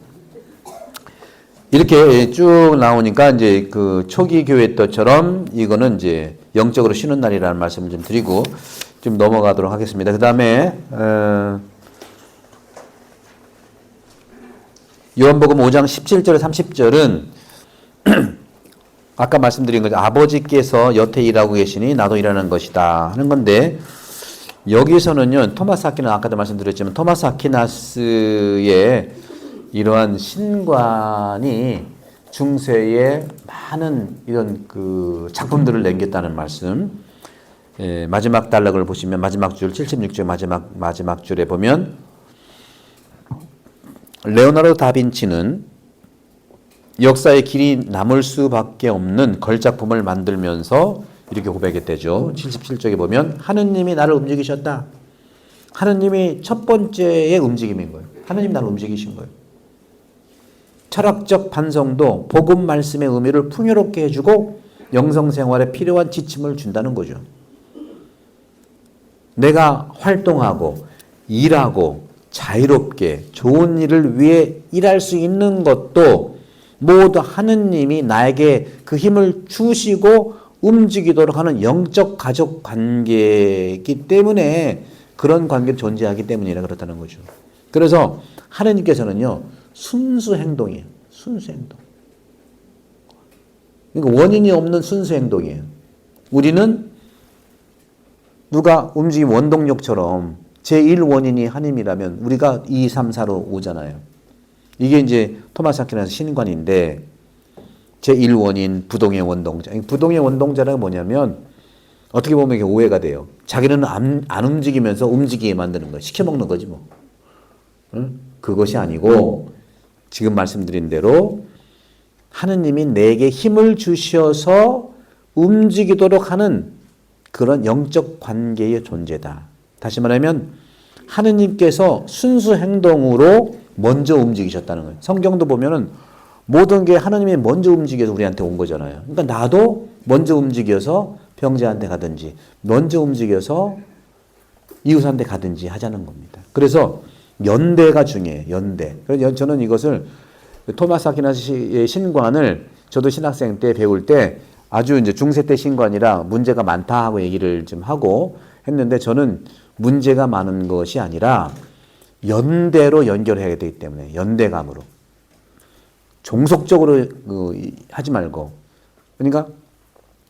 이렇게 쭉 나오니까 이제 그 초기 교회 때처럼 이거는 이제 영적으로 쉬는 날이라는 말씀을 좀 드리고 좀 넘어가도록 하겠습니다. 그 다음에 요한복음 5장 17절 30절은 아까 말씀드린 거죠. 아버지께서 여태 일하고 계시니 나도 일하는 것이다 하는 건데, 여기서는요, 토마스 아퀴나, 아까도 말씀드렸지만 토마스 아퀴나스의 이러한 신관이 중세에 많은 이런 그 작품들을 남겼다는 말씀. 마지막 단락을 보시면 마지막 줄 76절 마지막 줄에 보면 레오나르도 다빈치는 역사의 길이 남을 수밖에 없는 걸작품을 만들면서 이렇게 고백했대죠. 77쪽에 보면 하느님이 나를 움직이셨다. 하느님이 첫 번째의 움직임인 거예요. 하느님이 나를 움직이신 거예요. 철학적 반성도 복음 말씀의 의미를 풍요롭게 해주고 영성생활에 필요한 지침을 준다는 거죠. 내가 활동하고 일하고 자유롭게 좋은 일을 위해 일할 수 있는 것도 모두 하느님이 나에게 그 힘을 주시고 움직이도록 하는 영적 가족 관계이기 때문에, 그런 관계를 존재하기 때문이라 그렇다는 거죠. 그래서 하느님께서는요, 순수 행동이에요. 순수 행동. 그러니까 원인이 없는 순수 행동이에요. 우리는 누가 움직임 원동력처럼 제1원인이 하나님이라면 우리가 2, 3, 4로 오잖아요. 이게 이제 토마스 아퀴나스 신관인데 제1원인 부동의 원동자. 부동의 원동자가 뭐냐면 어떻게 보면 이게 오해가 돼요. 자기는 안 움직이면서 움직이게 만드는 거예요. 시켜먹는 거지 뭐. 응? 그것이 아니고 지금 말씀드린 대로 하느님이 내게 힘을 주셔서 움직이도록 하는 그런 영적 관계의 존재다. 다시 말하면 하느님께서 순수 행동으로 먼저 움직이셨다는 거예요. 성경도 보면은 모든 게 하나님이 먼저 움직여서 우리한테 온 거잖아요. 그러니까 나도 먼저 움직여서 병자한테 가든지 먼저 움직여서 이웃한테 가든지 하자는 겁니다. 그래서 연대가 중요해요. 연대. 그래서 저는 이것을 토마스 아퀴나스의 신관을 저도 신학생 때 배울 때 아주 이제 중세 때 신관이라 문제가 많다 하고 얘기를 좀 하고 했는데 저는 문제가 많은 것이 아니라 연대로 연결해야 되기 때문에 연대감으로 종속적으로 하지 말고 그러니까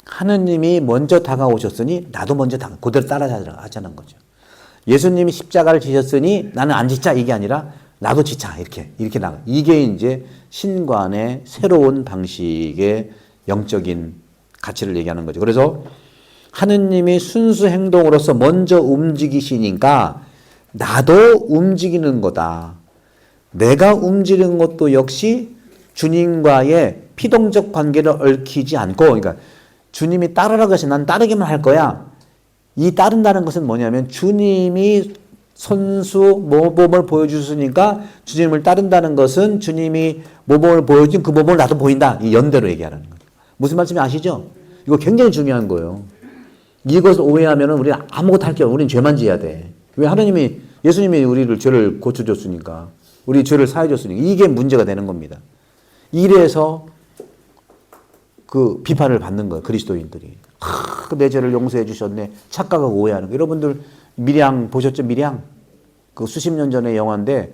하느님이 먼저 다가오셨으니 나도 먼저 그대로 따라하자는 거죠. 예수님이 십자가를 지셨으니 나는 안 지자 이게 아니라 나도 지자 이렇게 나가. 이게 이제 신관의 새로운 방식의 영적인 가치를 얘기하는 거죠. 그래서 하느님이 순수 행동으로서 먼저 움직이시니까 나도 움직이는 거다. 내가 움직이는 것도 역시 주님과의 피동적 관계를 얽히지 않고, 그러니까 주님이 따르라고 해서 난 따르기만 할 거야. 이 따른다는 것은 뭐냐면 주님이 선수 모범을 보여주시니까 주님을 따른다는 것은 주님이 모범을 보여준 그 모범을 나도 보인다. 이 연대로 얘기하는 거예요. 무슨 말씀인지 아시죠? 이거 굉장히 중요한 거예요. 이것을 오해하면 우리는 아무것도 할 게 없어. 우리는 죄만 지어야 돼. 왜 하나님이 예수님이 우리를 죄를 고쳐줬으니까 우리 죄를 사해줬으니까 이게 문제가 되는 겁니다. 이래서 그 비판을 받는 거예요. 그리스도인들이. 내 죄를 용서해 주셨네. 착각하고 오해하는 거예요. 여러분들 밀양 보셨죠? 밀양? 그 수십 년 전의 영화인데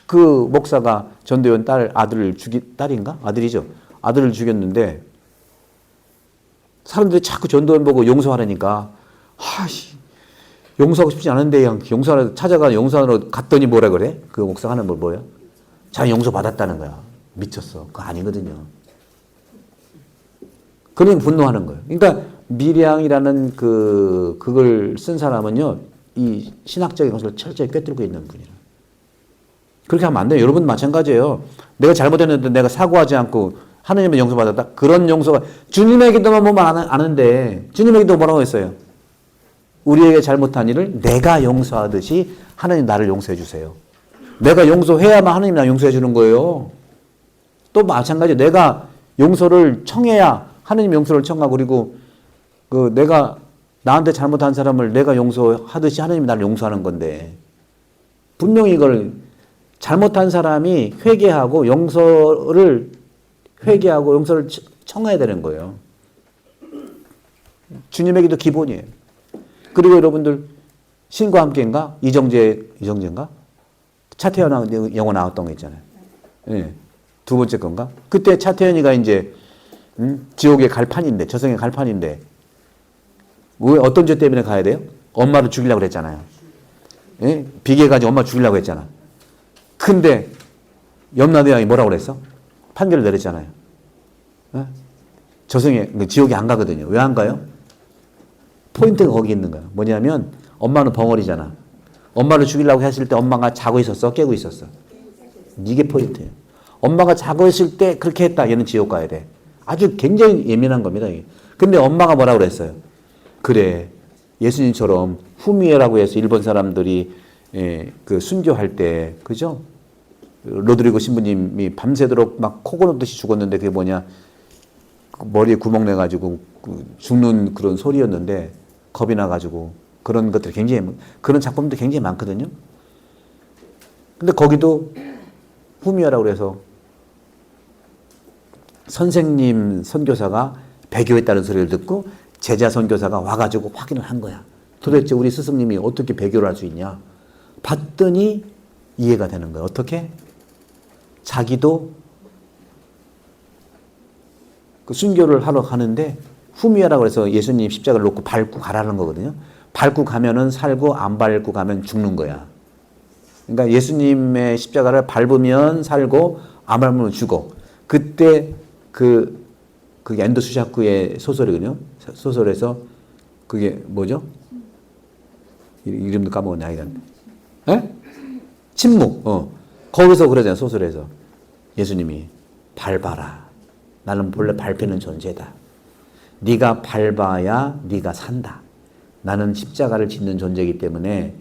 그 목사가 전도연 아들을 딸인가? 아들이죠. 아들을 죽였는데 사람들이 자꾸 전도연 보고 용서하라니까 용서하고 싶지 않은데 그냥 용서하러 찾아가 용서하러 갔더니 뭐라 그래? 그 목사가 하는 걸 뭐야? 자기 용서 받았다는 거야. 미쳤어. 그거 아니거든요. 그러면 분노하는 거예요. 그러니까 미량이라는 그걸 쓴 사람은요, 이 신학적인 것을 철저히 꿰뚫고 있는 분이라. 그렇게 하면 안 돼요. 여러분도 마찬가지예요. 내가 잘못했는데 내가 사고하지 않고 하느님의 용서받았다? 그런 용서가 주님의 기도만 보면 아는데 주님의 기도 뭐라고 했어요? 우리에게 잘못한 일을 내가 용서하듯이 하나님 나를 용서해 주세요. 내가 용서해야만 하나님 나 용서해 주는 거예요. 또 마찬가지예요. 내가 용서를 청해야 하나님 용서를 청하고 그리고 내가 나한테 잘못한 사람을 내가 용서하듯이 하나님이 나를 용서하는 건데 분명히 이걸 잘못한 사람이 회개하고 용서를 청해야 되는 거예요. 주님에게도 기본이에요. 그리고 여러분들 신과 함께인가? 이정재인가? 차태현 영화 나왔던 거 있잖아요. 네. 두 번째 건가? 그때 차태현이가 이제 지옥의 갈판인데 저승의 갈판인데 왜 어떤 죄 때문에 가야 돼요? 엄마를 죽이려고 그랬잖아요. 예? 비계가지고 엄마 죽이려고 했잖아. 근데 염라대왕이 뭐라고 그랬어? 판결을 내렸잖아요. 예? 저승에 지옥에 안 가거든요. 왜 안 가요? 포인트가 거기 있는 거야. 뭐냐면 엄마는 벙어리잖아. 엄마를 죽이려고 했을 때 엄마가 자고 있었어? 깨고 있었어? 이게 포인트예요. 엄마가 자고 있을 때 그렇게 했다. 얘는 지옥 가야 돼. 아주 굉장히 예민한 겁니다. 근데 엄마가 뭐라고 그랬어요? 그래. 예수님처럼 후미에라고 해서 일본 사람들이 그 순교할 때 그죠? 로드리고 신부님이 밤새도록 막 코 고는듯이 죽었는데 그게 뭐냐? 머리에 구멍 내가지고 죽는 그런 소리였는데 겁이 나가지고 그런 것들이 굉장히 그런 작품도 굉장히 많거든요. 근데 거기도 후미야라고 그래서 선생님 선교사가 배교했다는 소리를 듣고 제자 선교사가 와가지고 확인을 한 거야. 도대체 우리 스승님이 어떻게 배교를 할 수 있냐? 봤더니 이해가 되는 거야. 어떻게? 자기도 그 순교를 하러 가는데 후미야라고 해서 예수님 십자가를 놓고 밟고 가라는 거거든요. 밟고 가면은 살고 안 밟고 가면 죽는 거야. 그러니까 예수님의 십자가를 밟으면 살고 안 밟으면 죽어. 그때 그게 엔도 수샤쿠의 소설이거든요. 소설에서 그게 뭐죠? 이름도 까먹었네. 하여간. 에? 침묵. 거기서 그러잖아요. 소설에서. 예수님이 밟아라. 나는 본래 밟히는 존재다. 네가 밟아야 네가 산다. 나는 십자가를 짓는 존재이기 때문에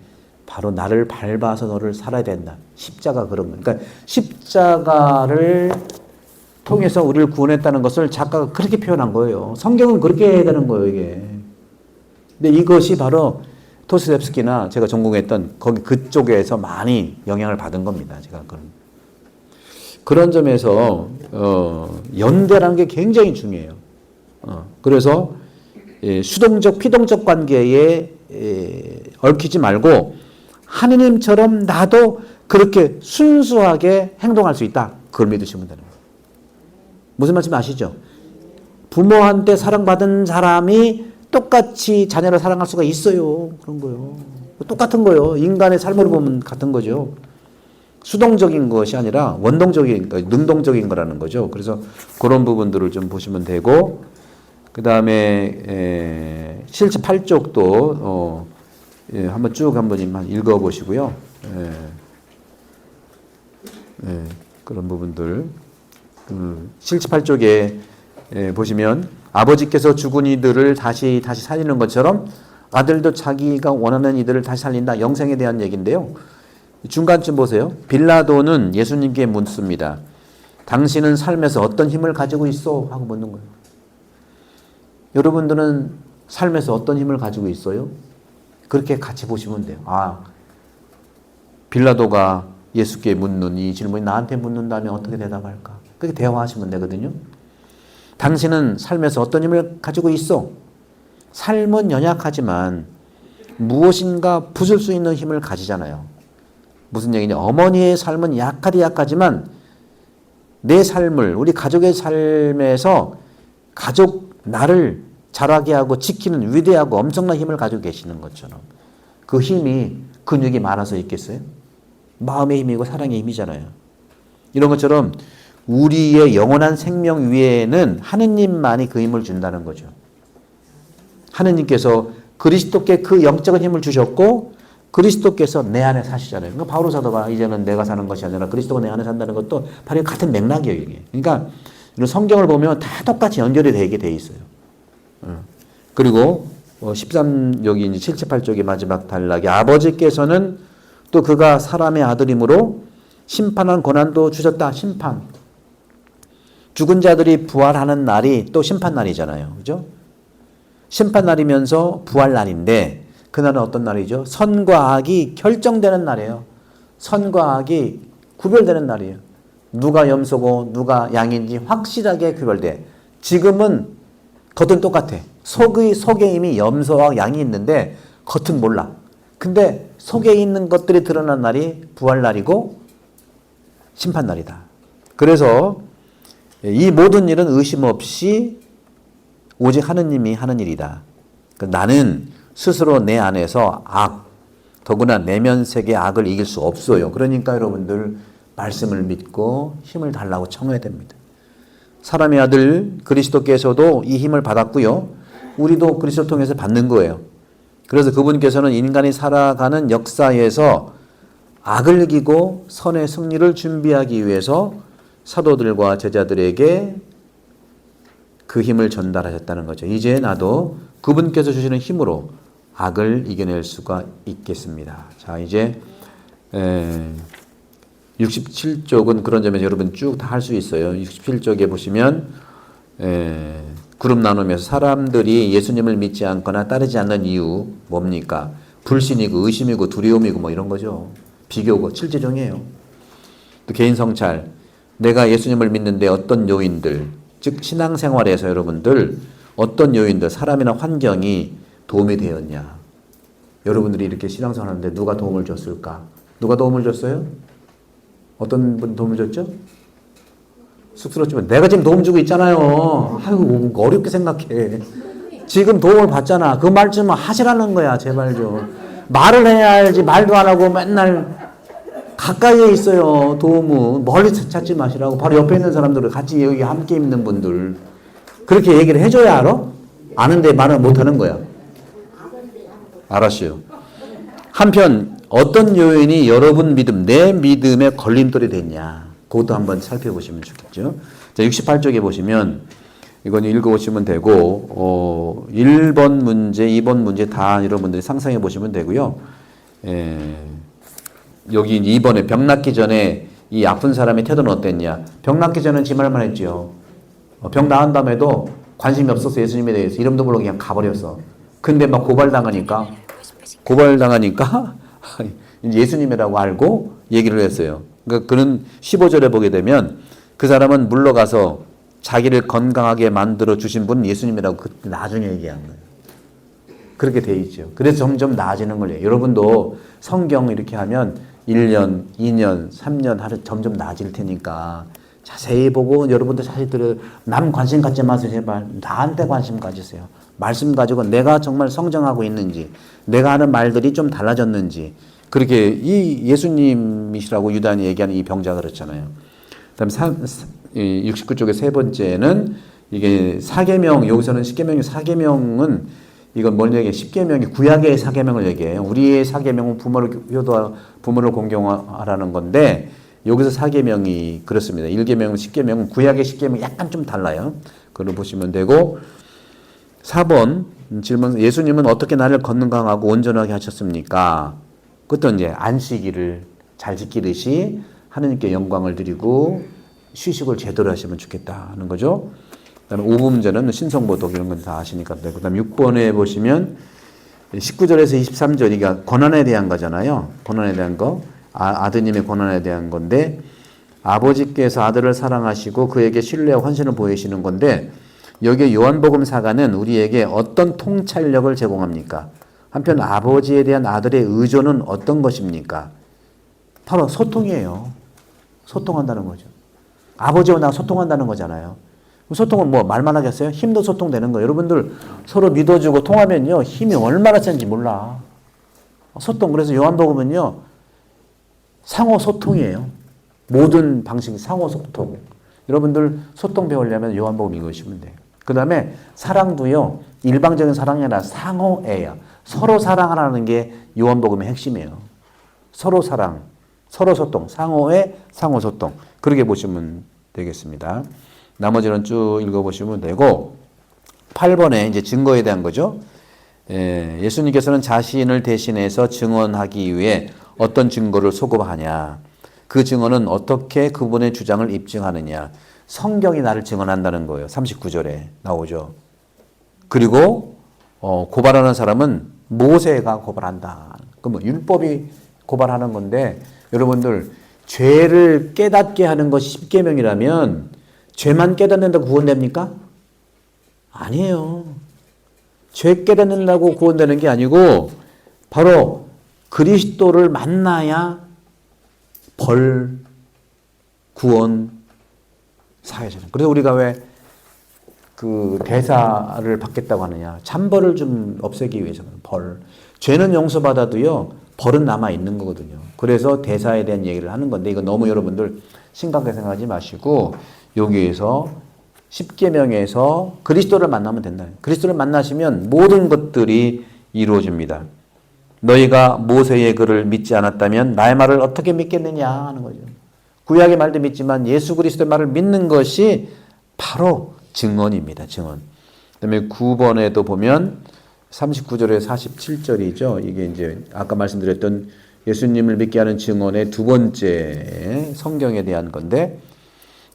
바로 나를 밟아서 너를 살아야 된다. 십자가 그런 거예요. 그러니까 십자가를 통해서 우리를 구원했다는 것을 작가가 그렇게 표현한 거예요. 성경은 그렇게 해야 되는 거예요, 이게. 근데 이것이 바로 도스토옙스키나 제가 전공했던 거기 그쪽에서 많이 영향을 받은 겁니다. 제가 그런 점에서 연대라는 게 굉장히 중요해요. 그래서 수동적, 피동적 관계에 얽히지 말고 하느님처럼 나도 그렇게 순수하게 행동할 수 있다. 그걸 믿으시면 되는 거예요. 무슨 말씀 아시죠? 부모한테 사랑받은 사람이 똑같이 자녀를 사랑할 수가 있어요. 그런 거요. 똑같은 거요. 인간의 삶을 보면 같은 거죠. 수동적인 것이 아니라 원동적인, 능동적인 거라는 거죠. 그래서 그런 부분들을 좀 보시면 되고, 그 다음에 실제 8쪽도 한번 쭉 한번 읽어보시고요. 그런 부분들. 실제 8쪽에 보시면 아버지께서 죽은 이들을 다시 살리는 것처럼 아들도 자기가 원하는 이들을 다시 살린다. 영생에 대한 얘기인데요. 중간쯤 보세요. 빌라도는 예수님께 묻습니다. 당신은 삶에서 어떤 힘을 가지고 있어? 하고 묻는 거예요. 여러분들은 삶에서 어떤 힘을 가지고 있어요? 그렇게 같이 보시면 돼요. 빌라도가 예수께 묻는 이 질문이 나한테 묻는다면 어떻게 대답할까? 그렇게 대화하시면 되거든요. 당신은 삶에서 어떤 힘을 가지고 있어? 삶은 연약하지만 무엇인가 부술 수 있는 힘을 가지잖아요. 무슨 얘기냐? 어머니의 삶은 약하지만 내 삶을, 우리 가족의 삶에서 나를 자라게 하고 지키는 위대하고 엄청난 힘을 가지고 계시는 것처럼 그 힘이 근육이 많아서 있겠어요? 마음의 힘이고 사랑의 힘이잖아요. 이런 것처럼 우리의 영원한 생명 위에는 하느님만이 그 힘을 준다는 거죠. 하느님께서 그리스도께 그 영적인 힘을 주셨고 그리스도께서 내 안에 사시잖아요. 그러니까 바울로 사도가 이제는 내가 사는 것이 아니라 그리스도가 내 안에 산다는 것도 바로 같은 맥락이에요. 이게. 그러니까 이런 성경을 보면 다 똑같이 연결이 되게 돼 있어요. 그리고 13 여기 이제 7, 8쪽의 마지막 단락에 아버지께서는 또 그가 사람의 아들이므로 심판한 권한도 주셨다. 심판. 죽은 자들이 부활하는 날이 또 심판 날이잖아요. 그죠? 심판 날이면서 부활 날인데 그날은 어떤 날이죠? 선과 악이 결정되는 날이에요. 선과 악이 구별되는 날이에요. 누가 염소고 누가 양인지 확실하게 구별돼. 지금은 겉은 똑같아. 속에 이미 염소와 양이 있는데 겉은 몰라. 근데 속에 있는 것들이 드러난 날이 부활 날이고 심판 날이다. 그래서 이 모든 일은 의심 없이 오직 하느님이 하는 일이다. 나는 스스로 내 안에서 더구나 내면 세계 악을 이길 수 없어요. 그러니까 여러분들 말씀을 믿고 힘을 달라고 청해야 됩니다. 사람의 아들 그리스도께서도 이 힘을 받았고요. 우리도 그리스도 통해서 받는 거예요. 그래서 그분께서는 인간이 살아가는 역사에서 악을 이기고 선의 승리를 준비하기 위해서 사도들과 제자들에게 그 힘을 전달하셨다는 거죠. 이제 나도 그분께서 주시는 힘으로 악을 이겨낼 수가 있겠습니다. 자, 이제 67쪽은 그런 점에서 여러분 쭉 다 할 수 있어요. 67쪽에 보시면 그룹 나누면서 사람들이 예수님을 믿지 않거나 따르지 않는 이유 뭡니까? 불신이고 의심이고 두려움이고 뭐 이런 거죠. 비교고 칠제종이에요. 또 개인 성찰. 내가 예수님을 믿는데 어떤 요인들, 즉 신앙생활에서 여러분들 어떤 요인들, 사람이나 환경이 도움이 되었냐. 여러분들이 이렇게 신앙생활하는데 누가 도움을 줬을까? 누가 도움을 줬어요? 어떤 분 도움을 줬죠? 쑥스럽지만 내가 지금 도움 주고 있잖아요. 아이고 어렵게 생각해. 지금 도움을 받잖아. 그 말 좀 하시라는 거야. 제발 좀. 말을 해야 알지 말도 안 하고 맨날 가까이에 있어요. 도움은 멀리 찾지 마시라고. 바로 옆에 있는 사람들을 같이 여기 함께 있는 분들 그렇게 얘기를 해줘야 알아? 아는데 말을 못하는 거야. 알았어요. 한편 어떤 요인이 여러분 믿음, 내 믿음의 걸림돌이 됐냐. 그것도 한번 살펴보시면 좋겠죠. 자, 68쪽에 보시면 이건 읽어보시면 되고 1번 문제, 2번 문제 다 여러분들이 상상해 보시면 되고요. 여기 2번에 병 낫기 전에 이 아픈 사람의 태도는 어땠냐. 병 낫기 전에는 지 말만 했죠. 병 나은 다음에도 관심이 없었어. 예수님에 대해서. 이름도 모르고 그냥 가버렸어. 근데 막 고발당하니까 예수님이라고 알고 얘기를 했어요. 그러니까 그는 15절에 보게 되면 그 사람은 물러가서 자기를 건강하게 만들어 주신 분은 예수님이라고 그 나중에 얘기한 거예요. 그렇게 돼 있죠. 그래서 점점 나아지는 거예요. 여러분도 성경 이렇게 하면 1년, 2년, 3년 하루 점점 나아질 테니까 자세히 보고 여러분도 자세히 들어. 남 관심 갖지 마세요. 제발 나한테 관심 가지세요. 말씀 가지고 내가 정말 성장하고 있는지, 내가 하는 말들이 좀 달라졌는지. 그렇게 이 예수님이시라고 유다인이 얘기하는 이 병자가 그렇잖아요. 그다음에 69쪽의 세 번째는 이게 사계명, 여기서는 십계명이 사계명은 이건 뭘 얘기해? 십계명이 구약의 사계명을 얘기해요. 우리의 사계명은 부모를 효도하, 부모를 공경하라는 건데 여기서 사계명이 그렇습니다. 1계명, 10계명은 구약의 10계명이 약간 좀 달라요. 그걸 보시면 되고 4번 질문, 예수님은 어떻게 나를 건강하고 온전하게 하셨습니까? 그것도 이제 안식일을 잘 지키듯이 하느님께 영광을 드리고 휴식을 제대로 하시면 좋겠다 하는 거죠. 그다음에 5번 문제는 신성모독 이런 건 다 아시니까 되고, 그다음에 6번에 보시면 19절에서 23절이가 고난에 대한 거잖아요. 고난에 대한 거. 아드님의 고난에 대한 건데 아버지께서 아들을 사랑하시고 그에게 신뢰와 헌신을 보이시는 건데 여기에 요한복음사가는 우리에게 어떤 통찰력을 제공합니까? 한편 아버지에 대한 아들의 의존은 어떤 것입니까? 바로 소통이에요. 소통한다는 거죠. 아버지와 나가 소통한다는 거잖아요. 소통은 뭐 말만 하겠어요? 힘도 소통되는 거예요. 여러분들 서로 믿어주고 통하면요 힘이 얼마나 센지 몰라. 소통. 그래서 요한복음은요 상호 소통이에요. 모든 방식이 상호 소통. 여러분들 소통 배우려면 요한복음 읽으시면 돼요. 그 다음에 사랑도요 일방적인 사랑이 아니라 상호예요. 서로 사랑하라는 게 요한복음의 핵심이에요. 서로 사랑, 서로 소통, 상호의 상호 소통. 그렇게 보시면 되겠습니다. 나머지는 쭉 읽어보시면 되고 8번에 이제 증거에 대한 거죠. 예수님께서는 자신을 대신해서 증언하기 위해 어떤 증거를 소급하냐. 그 증언은 어떻게 그분의 주장을 입증하느냐. 성경이 나를 증언한다는 거예요. 39절에 나오죠. 그리고 고발하는 사람은 모세가 고발한다. 그럼 율법이 고발하는 건데 여러분들 죄를 깨닫게 하는 것이 십계명이라면 죄만 깨닫는다고 구원됩니까? 아니에요. 죄 깨닫는다고 구원되는 게 아니고 바로 그리스도를 만나야 벌, 구원, 사회잖아요. 그래서 우리가 왜 그 대사를 받겠다고 하느냐. 참벌을 좀 없애기 위해서는 벌. 죄는 용서받아도요. 벌은 남아 있는 거거든요. 그래서 대사에 대한 얘기를 하는 건데 이거 너무 여러분들 심각하게 생각하지 마시고 여기에서 십계명에서 그리스도를 만나면 된다. 그리스도를 만나시면 모든 것들이 이루어집니다. 너희가 모세의 글을 믿지 않았다면 나의 말을 어떻게 믿겠느냐 하는 거죠. 구약의 말도 믿지만 예수 그리스도의 말을 믿는 것이 바로 증언입니다. 증언. 그다음에 9번에도 보면 39절에 47절이죠. 이게 이제 아까 말씀드렸던 예수님을 믿게 하는 증언의 두 번째 성경에 대한 건데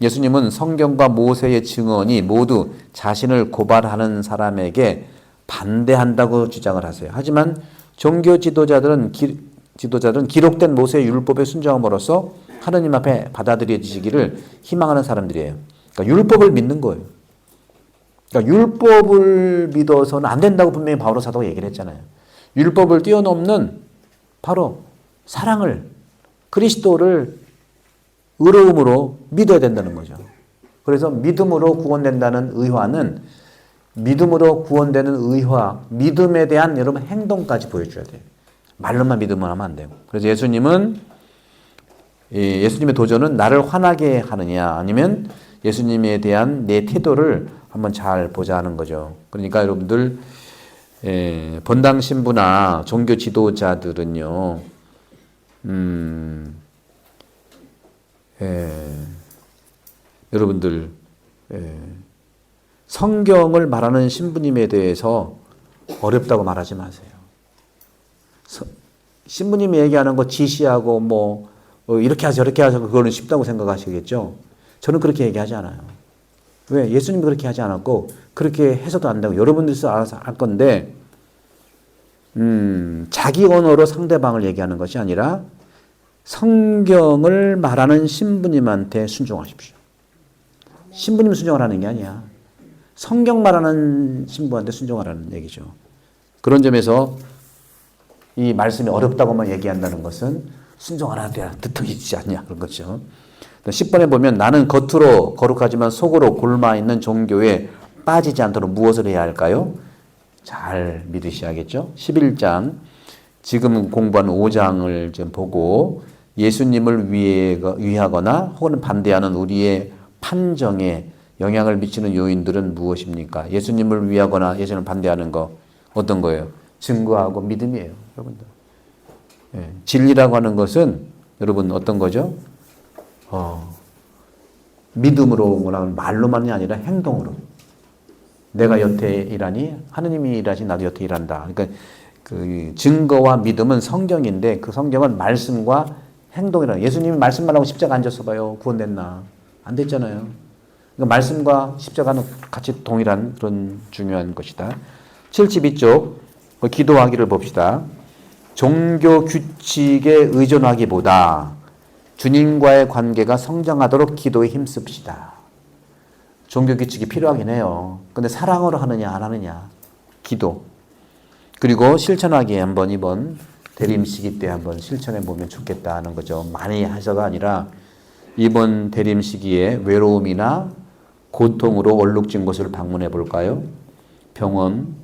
예수님은 성경과 모세의 증언이 모두 자신을 고발하는 사람에게 반대한다고 주장을 하세요. 하지만 종교 지도자들은 기록된 모세의 율법에 순종함으로써 하느님 앞에 받아들여지기를 희망하는 사람들이에요. 그러니까 율법을 믿는 거예요. 그러니까 율법을 믿어서는 안 된다고 분명히 바울오 사도가 얘기를 했잖아요. 율법을 뛰어넘는 바로 사랑을, 그리스도를 의로움으로 믿어야 된다는 거죠. 그래서 믿음으로 구원된다는 의화는 믿음으로 구원되는 의화, 믿음에 대한 여러분 행동까지 보여줘야 돼요. 말로만 믿음을 하면 안 돼요. 그래서 예수님의 도전은 나를 화나게 하느냐 아니면 예수님에 대한 내 태도를 한번 잘 보자 하는 거죠. 그러니까 여러분들 본당 신부나 종교 지도자들은요, 여러분들 성경을 말하는 신부님에 대해서 어렵다고 말하지 마세요. 신부님이 얘기하는 거 지시하고 뭐 이렇게 하자 저렇게 하자 그거는 쉽다고 생각하시겠죠. 저는 그렇게 얘기하지 않아요. 왜? 예수님이 그렇게 하지 않았고 그렇게 해서도 안 되고 여러분들도 알아서 할 건데 자기 언어로 상대방을 얘기하는 것이 아니라 성경을 말하는 신부님한테 순종하십시오. 신부님 순종하라는 게 아니야. 성경 말하는 신부한테 순종하라는 얘기죠. 그런 점에서 이 말씀이 어렵다고만 얘기한다는 것은 순종하라 듣기지 않냐 그런 거죠. 10번에 보면 나는 겉으로 거룩하지만 속으로 곪아 있는 종교에 빠지지 않도록 무엇을 해야 할까요? 잘 믿으셔야겠죠. 11장 지금 공부한 5장을 좀 보고 예수님을 위하거나 혹은 반대하는 우리의 판정에 영향을 미치는 요인들은 무엇입니까? 예수님을 위하거나 예수님을 반대하는 거 어떤 거예요? 증거하고 믿음이에요. 여러분들. 진리라고 하는 것은 여러분 어떤 거죠? 믿음으로 말로만이 아니라 행동으로. 내가 여태 일하니 하느님이 일하지 나도 여태 일한다. 그러니까 그 증거와 믿음은 성경인데 그 성경은 말씀과 행동이라. 예수님이 말씀만 하고 십자가 앉아서 봐요. 구원됐나? 안 됐잖아요. 그러니까 말씀과 십자가는 같이 동일한 그런 중요한 것이다. 72쪽 기도하기를 봅시다. 종교 규칙에 의존하기보다 주님과의 관계가 성장하도록 기도에 힘씁시다. 종교 규칙이 필요하긴 해요. 근데 사랑으로 하느냐 안 하느냐. 기도. 그리고 실천하기에 한번 이번 대림시기 때 한번 실천해 보면 좋겠다 하는 거죠. 많이 하셔가 아니라 이번 대림시기에 외로움이나 고통으로 얼룩진 곳을 방문해 볼까요? 병원,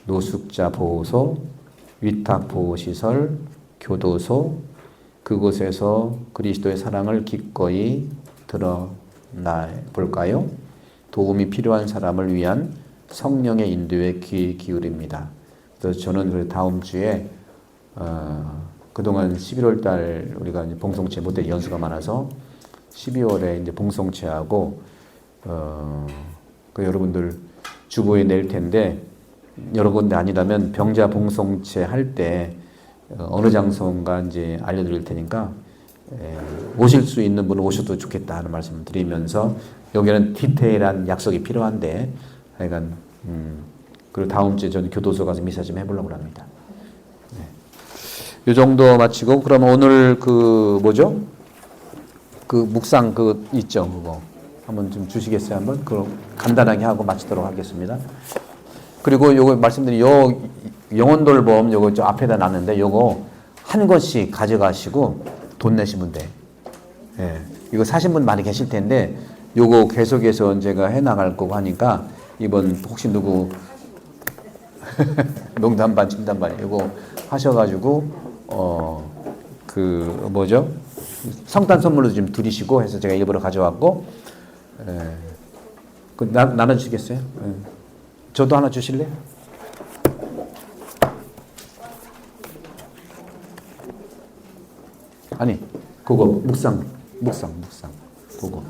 노숙자 보호소, 위탁 보호시설, 교도소, 그곳에서 그리스도의 사랑을 기꺼이 드러나 볼까요? 도움이 필요한 사람을 위한 성령의 인도에 귀 기울입니다. 그래서 저는 다음 주에 그동안 11월 달 우리가 이제 봉송체 모델 연수가 많아서 12월에 이제 봉송체하고 그 여러분들 주보에 낼 텐데 여러 군데 아니라면 병자 봉송체 할 때 어느 장소인가 이제 알려드릴 테니까 오실 수 있는 분은 오셔도 좋겠다 하는 말씀을 드리면서 여기는 디테일한 약속이 필요한데 하여간 그리고 다음 주에 저는 교도소 가서 미사 좀 해보려고 합니다. 이 정도 마치고 그러면 오늘 그 뭐죠? 그 묵상 그 있죠 그거 한번 좀 주시겠어요 한번 그럼 간단하게 하고 마치도록 하겠습니다. 그리고 요거 말씀드린 요 영혼돌봄 요거 저 앞에다 놨는데 요거 한 권씩 가져가시고 돈 내시면 돼. 예. 이거 사신 분 많이 계실 텐데 요거 계속해서 제가 해 나갈 거고 하니까 이번 혹시 누구 농담 반 진담 반 요거 하셔가지고 그 뭐죠? 성탄 선물로 좀 드리시고 해서 제가 일부러 가져왔고 그 나눠주시겠어요? 저도 하나 주실래요? 아니 그거 묵상 그거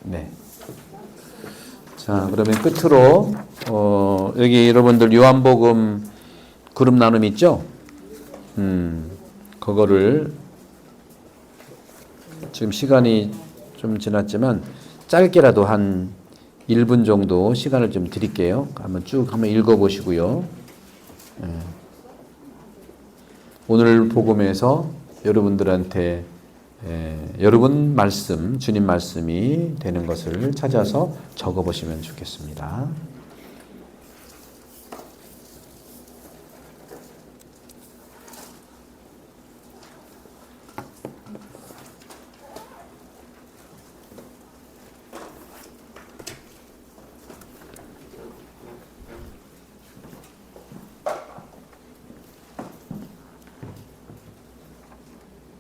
네. 자 그러면 끝으로 여기 여러분들 요한복음 그룹 나눔 있죠? 그거를 지금 시간이 좀 지났지만 짧게라도 한 1분 정도 시간을 좀 드릴게요. 한번 읽어보시고요. 오늘 복음에서 여러분들한테 여러분 말씀, 주님 말씀이 되는 것을 찾아서 적어보시면 좋겠습니다.